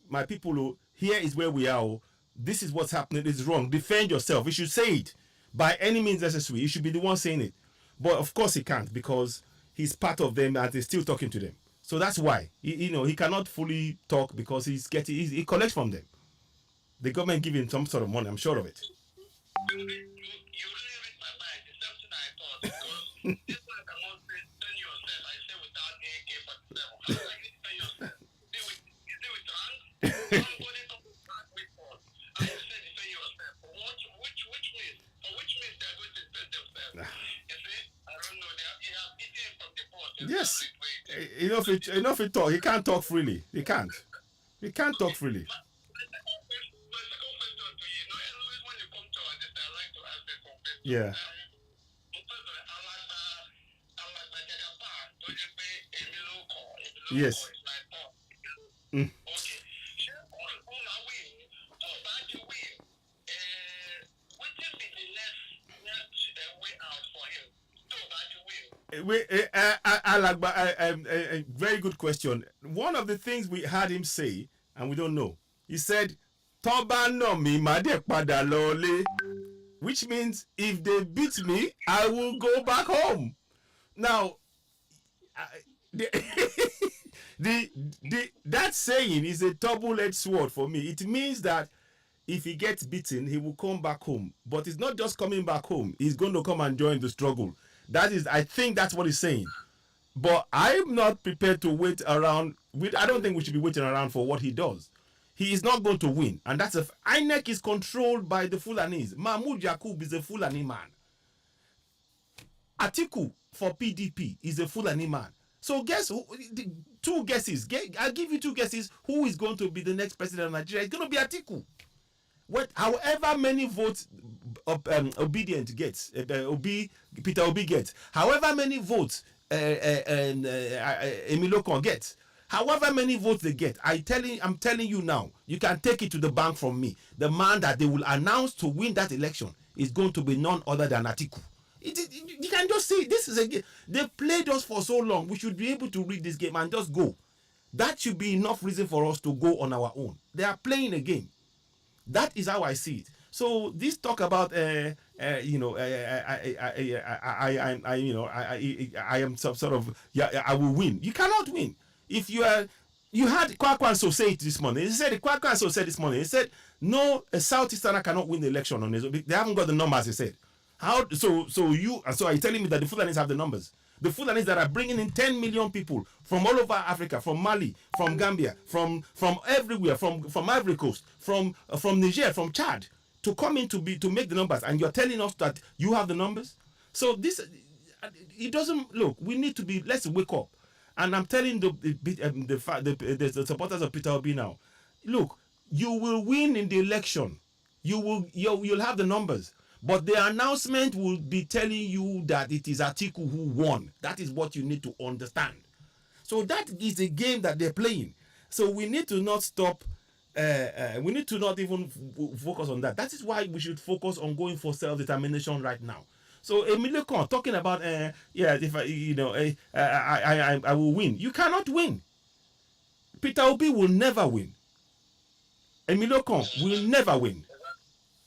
my people, here is where we are. This is what's happening. This is wrong. Defend yourself. He should say it by any means necessary. He should be the one saying it. But of course he can't, because he's part of them and he's still talking to them. So that's why he cannot fully talk, because he collects from them. The government give him some sort of money. I'm sure of it. You really read my mind. It's something I thought, because this one cannot defend yourself. I say without AK-47. How can you defend yourself? Is it with rank? Somebody talk with rank report. And you say defend yourself. For which means? For which means they're going to defend themselves? You see, I don't know. They have eaten from the pot. Yes. Enough he talk. He can't talk freely. He can't talk freely. Yeah. Yes. Mm. Okay. What will be the next way out for him? Very good question. One of the things we had him say, and we don't know, he said, "Toba no mi made pada lole," which means if they beat me, I will go back home. Now, the, that saying is a double-edged sword for me. It means that if he gets beaten, he will come back home. But it's not just coming back home. He's going to come and join the struggle. That is, I think that's what he's saying. But I'm not prepared to wait around. I don't think we should be waiting around for what he does. He is not going to win. And that's INEC is controlled by the Fulanis. Mahmoud Yakub is a Fulani man. Atiku for PDP is a Fulani man. So guess who? Two guesses. I'll give you two guesses. Who is going to be the next president of Nigeria? It's going to be Atiku. However many votes Obedient gets, Peter Obi gets, however many votes Emilokon gets, however many votes they get, I'm telling you now, you can take it to the bank from me. The man that they will announce to win that election is going to be none other than Atiku. You can just see this is a game. They played us for so long. We should be able to read this game and just go. That should be enough reason for us to go on our own. They are playing a game. That is how I see it. So this talk about I am some sort of I will win. You cannot win if you are. You had Kwakwanso say it this morning. He said Kwakwanso said this morning. He said no, a Southeasterner cannot win the election on his own. They haven't got the numbers. He said how so are you telling me that the Fulanis have the numbers? The Fulanis that are bringing in 10 million people from all over Africa, from Mali, from Gambia, from everywhere, from Ivory Coast, from Niger, from Chad, to come in to make the numbers, and you're telling us that you have the numbers? So this, it doesn't look. We need to be. Let's wake up. And I'm telling the supporters of Peter Obi now, look, you will win in the election. You'll have the numbers. But the announcement will be telling you that it is Atiku who won. That is what you need to understand. So that is a game that they're playing. So we need to not stop. We need to not even focus on that. That is why we should focus on going for self-determination right now. So Emilio Khan talking about, if I will win. You cannot win. Peter Obi will never win. Emilio Khan will never win.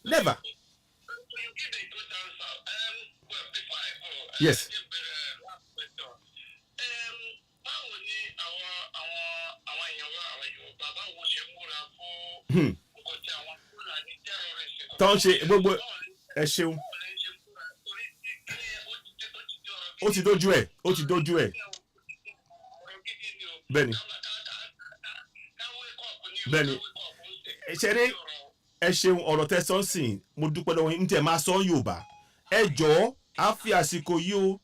Never. You give a good answer. Before I go, yes. Tọ́n ṣe gbogbo ẹ ṣeun. Ó ti dojú ẹ̀. Bẹ́ẹ̀ni. Ṣeré ẹ ṣeun ọ̀rọ̀ tẹ́ sọ sìn mo dúpẹ́ lọ́wọ́ yín tẹ́ máa sọ Yorùbá ẹ jọ̀ọ́ á fi àsìkò yìí o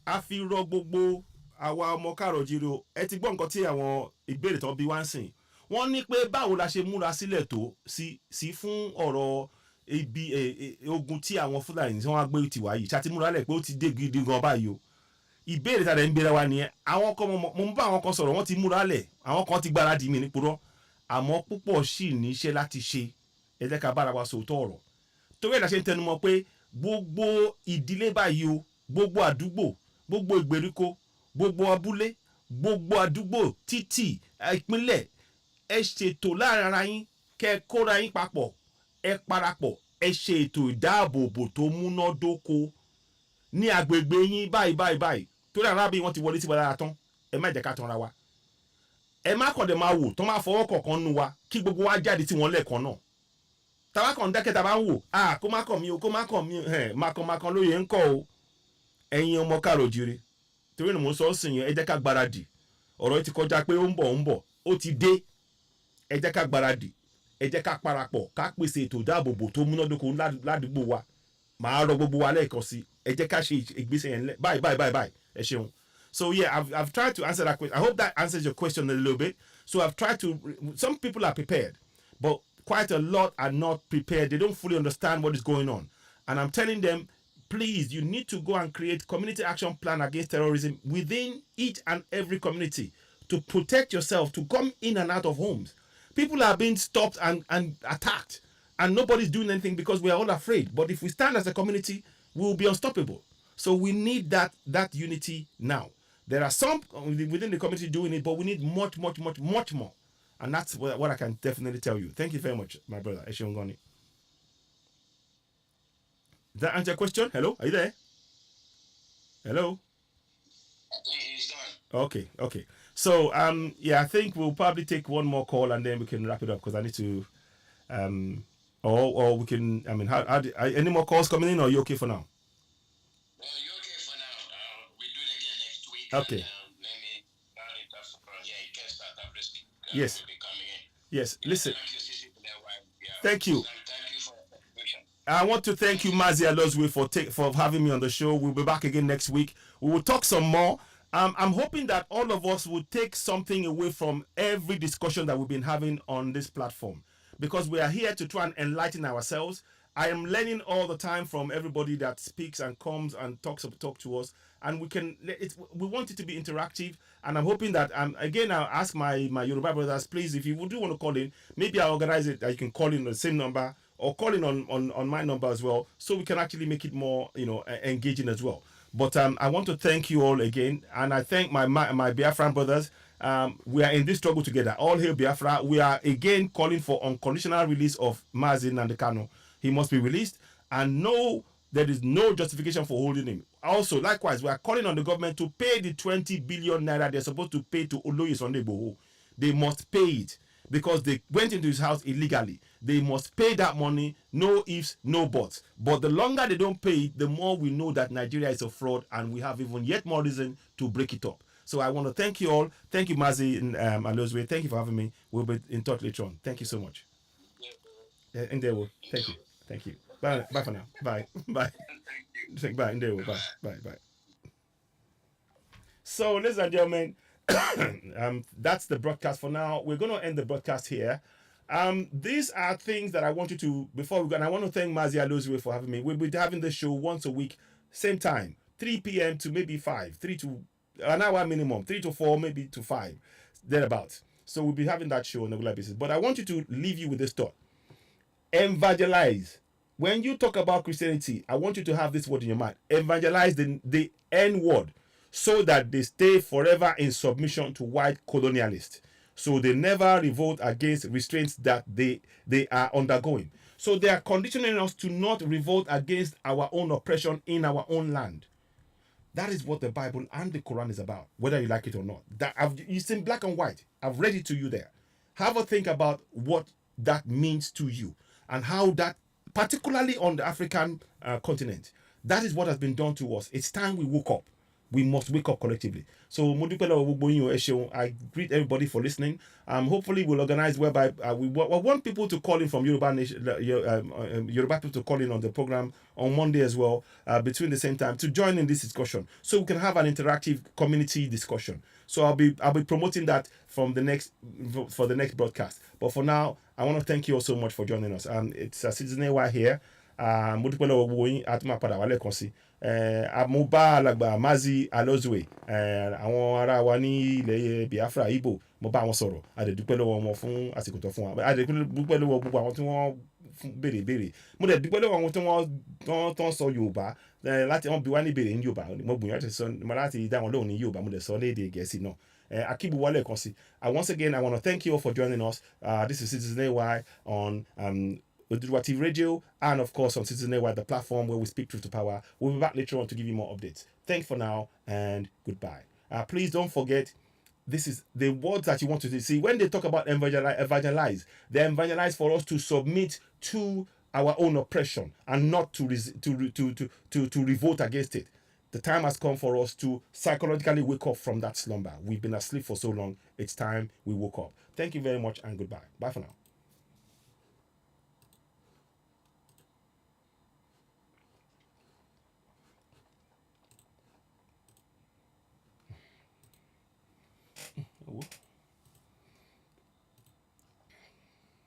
á fi rọ gbogbo àwa ọmọ káàrọ̀-ò-jíire o ẹ ti gbọ́ nǹkan tí àwọn ìbéèrè tán bí wá ń sìn wọ́n ní pé báwo la ṣe múra sílẹ̀ tó sí fún ọ̀rọ̀ ibi ogun tí àwọn Fúlàní tí wọ́n á gbé tiwa yìí ṣáà ti múra lẹ̀ pé ó ti dé gidi gan báyìí o ìbéèrè tàdé ń béèrè wa nìyẹn àwọn kan mo ń bá àwọn kan sọ̀rọ̀ wọ́n ti múra lẹ̀ àwọn kan ti gbáradì mi nípòrọ́ àmọ́ púpọ̀ sì níṣẹ́ láti ṣe ẹ jẹ́ ká bára wa sòótọ́ ọ̀rọ̀ torí ẹ̀ la ṣe ń tẹnumọ́ pé gbogbo ìdílé báyìí o gbogbo àdúgbò gbogbo ìgbèríko gbogbo abúlé gbogbo àdúgbò títì ìpínlẹ̀ ẹ ṣètò láàrin ara yín kẹ́ kóra yín papọ̀ ẹ parapọ̀ ẹ ṣe ètò ìdáàbòbò tó múnádóko ní agbègbè yín báyìí torí àwọn arábí wọn ti wọlé sí wa lára tán ẹ má jẹ́ ká tanra wa ẹ má kàn dé máa wò tán máa fọwọ́ kọ̀ọ̀kan nu wa kí gbogbo wa jáde tí wọ́n lẹ́ẹ̀kan náà tàwa kàn dákẹ́ tàbá ń wò kó má kàn mí o kó má kàn mí mákan lóye ń kọ́ o ẹ̀yin ọmọ káàrọ̀-ò-jíire torí ni mò ń sọ ọ́ sìn yẹn ẹ jẹ́ ká gbáradì ọ̀rọ̀ yìí ti kọjá pé ó ń bọ̀ ó ti dé ẹ jẹ́ ká gbáradì ẹ jẹ́ ká parapọ̀ ká pèsè ètò ìdáàbòbò tó múnádóko ládùúgbò wa màá rọ gbogbo wa lẹ́ẹ̀kan sí ẹ jẹ́ ká ṣe ìgbésẹ̀ yẹn báyìí ẹ ṣeun. So yeah, I've tried to answer that question. I hope that answers your question a little bit. So I've tried to. Some people are prepared, but quite a lot are not prepared. They don't fully understand what is going on, and I'm telling them, please, you need to go and create community action plan against terrorism within each and every community, to protect yourself, to come in and out of homes. People are being stopped and attacked, and nobody's doing anything because we are all afraid. But if we stand as a community, we will be unstoppable. So we need that unity now. There are some within the community doing it, but we need much, much, much, much more. And that's what I can definitely tell you. Thank you very much, my brother. Eshongoni. Does that answer your question? Hello? Are you there? Hello? He's done. Okay, okay. So yeah, I think we'll probably take one more call and then we can wrap it up because I need to or we can, I mean, are any more calls coming in, or are you okay for now? Well, you're okay for now. We do it again next week. Okay. And maybe it up from here. You can start up this week. Yes. Will be coming in. Yes. Listen. Thank you, Sisi, for that one. Yeah. Thank you. Thank you for the contribution. I want to thank you, Mazi Alozue, for having me on the show. We'll be back again next week. We will talk some more. I'm hoping that all of us will take something away from every discussion that we've been having on this platform, because we are here to try and enlighten ourselves. I am learning all the time from everybody that speaks and comes and talk to us, and we want it to be interactive. And I'm hoping that again, I'll ask my Yoruba brothers, please, if you do want to call in, maybe I'll organize it that you can call in on the same number or call in on my number as well, so we can actually make it more engaging as well. But I want to thank you all again, and I thank my Biafran brothers. We are in this struggle together. All hail Biafra. We are again calling for unconditional release of Mazi Nandekano. He must be released, and no, there is no justification for holding him. Also, likewise, we are calling on the government to pay the 20 billion naira they're supposed to pay to Oloye Sunday Igboho. They must pay it because they went into his house illegally. They must pay that money, no ifs, no buts. But the longer they don't pay it, the more we know that Nigeria is a fraud, and we have even yet more reason to break it up. So I want to thank you all. Thank you, Mazi and Alozue. Thank you for having me. We'll be in touch later on. Thank you so much. And there will. Thank you. Thank you. Bye. Bye for now. Bye. Bye. Bye. And there will. Bye. Bye. Bye. So, ladies and gentlemen, that's the broadcast for now. We're going to end the broadcast here. These are things that I want you to, before we go, and I want to thank Mazi Alozue for having me. We'll be having the show once a week, same time, 3 p.m. to maybe 5, 3 to an hour minimum, 3 to 4, maybe to 5, thereabouts. So we'll be having that show on a regular basis. But I want you to leave you with this thought. Evangelize. When you talk about Christianity, I want you to have this word in your mind. Evangelize the N word, so that they stay forever in submission to white colonialists. So they never revolt against restraints that they are undergoing. So they are conditioning us to not revolt against our own oppression in our own land. That is what the Bible and the Quran is about, whether you like it or not. It's in black and white. I've read it to you there. Have a think about what that means to you, and how that, particularly on the African continent, that is what has been done to us. It's time we woke up. We must wake up collectively. So, I greet everybody for listening. Hopefully, we'll organize whereby we want people to call in from Yoruba Nation, Yoruba people to call in on the program on Monday as well, between the same time, to join in this discussion, so we can have an interactive community discussion. So I'll be promoting that for the next broadcast. But for now, I want to thank you all so much for joining us. It's Citizen AY here. Mo dúpẹ́ lọ́wọ́ gbogbo yín, a tún máa padà wá lẹ́ẹ̀kan sí. Mo bá alàgbà Mazi Alozue, àwọn ará wa ní ilẹ̀ Biafra Igbo, mo bá wọn sọ̀rọ̀. A dẹ̀ dúpẹ́ lọ́wọ́ wọn fún àsìkò tó fún wa. A dẹ̀ dúpẹ́ lọ́wọ́ gbogbo àwọn tí wọ́n béèrè ìbéèrè. Mo dẹ̀ dúpẹ́ lọ́wọ́ àwọn tí wọ́n tán sọ Yorùbá, láti wọ́n bi wá ní ìbéèrè ní Yorùbá. Mo gbìyànjú láti dá wọn lóhùn ní Yorùbá, mo dẹ̀ sọ lédè Gẹ̀ẹ́sì náà. Akibu Wale Konsi. Once again, I want to thank you all for joining us. This is Citizen AY on Oduduwa TV Radio, and of course on Citizen AY, the platform where we speak truth to power. We'll be back later on to give you more updates. Thanks for now, and goodbye. Please don't forget, this is the words that you want to see. When they talk about evangelize, they evangelize for us to submit to our own oppression and not to revolt against it. The time has come for us to psychologically wake up from that slumber. We've been asleep for so long. It's time we woke up. Thank you very much, and goodbye. Bye for now.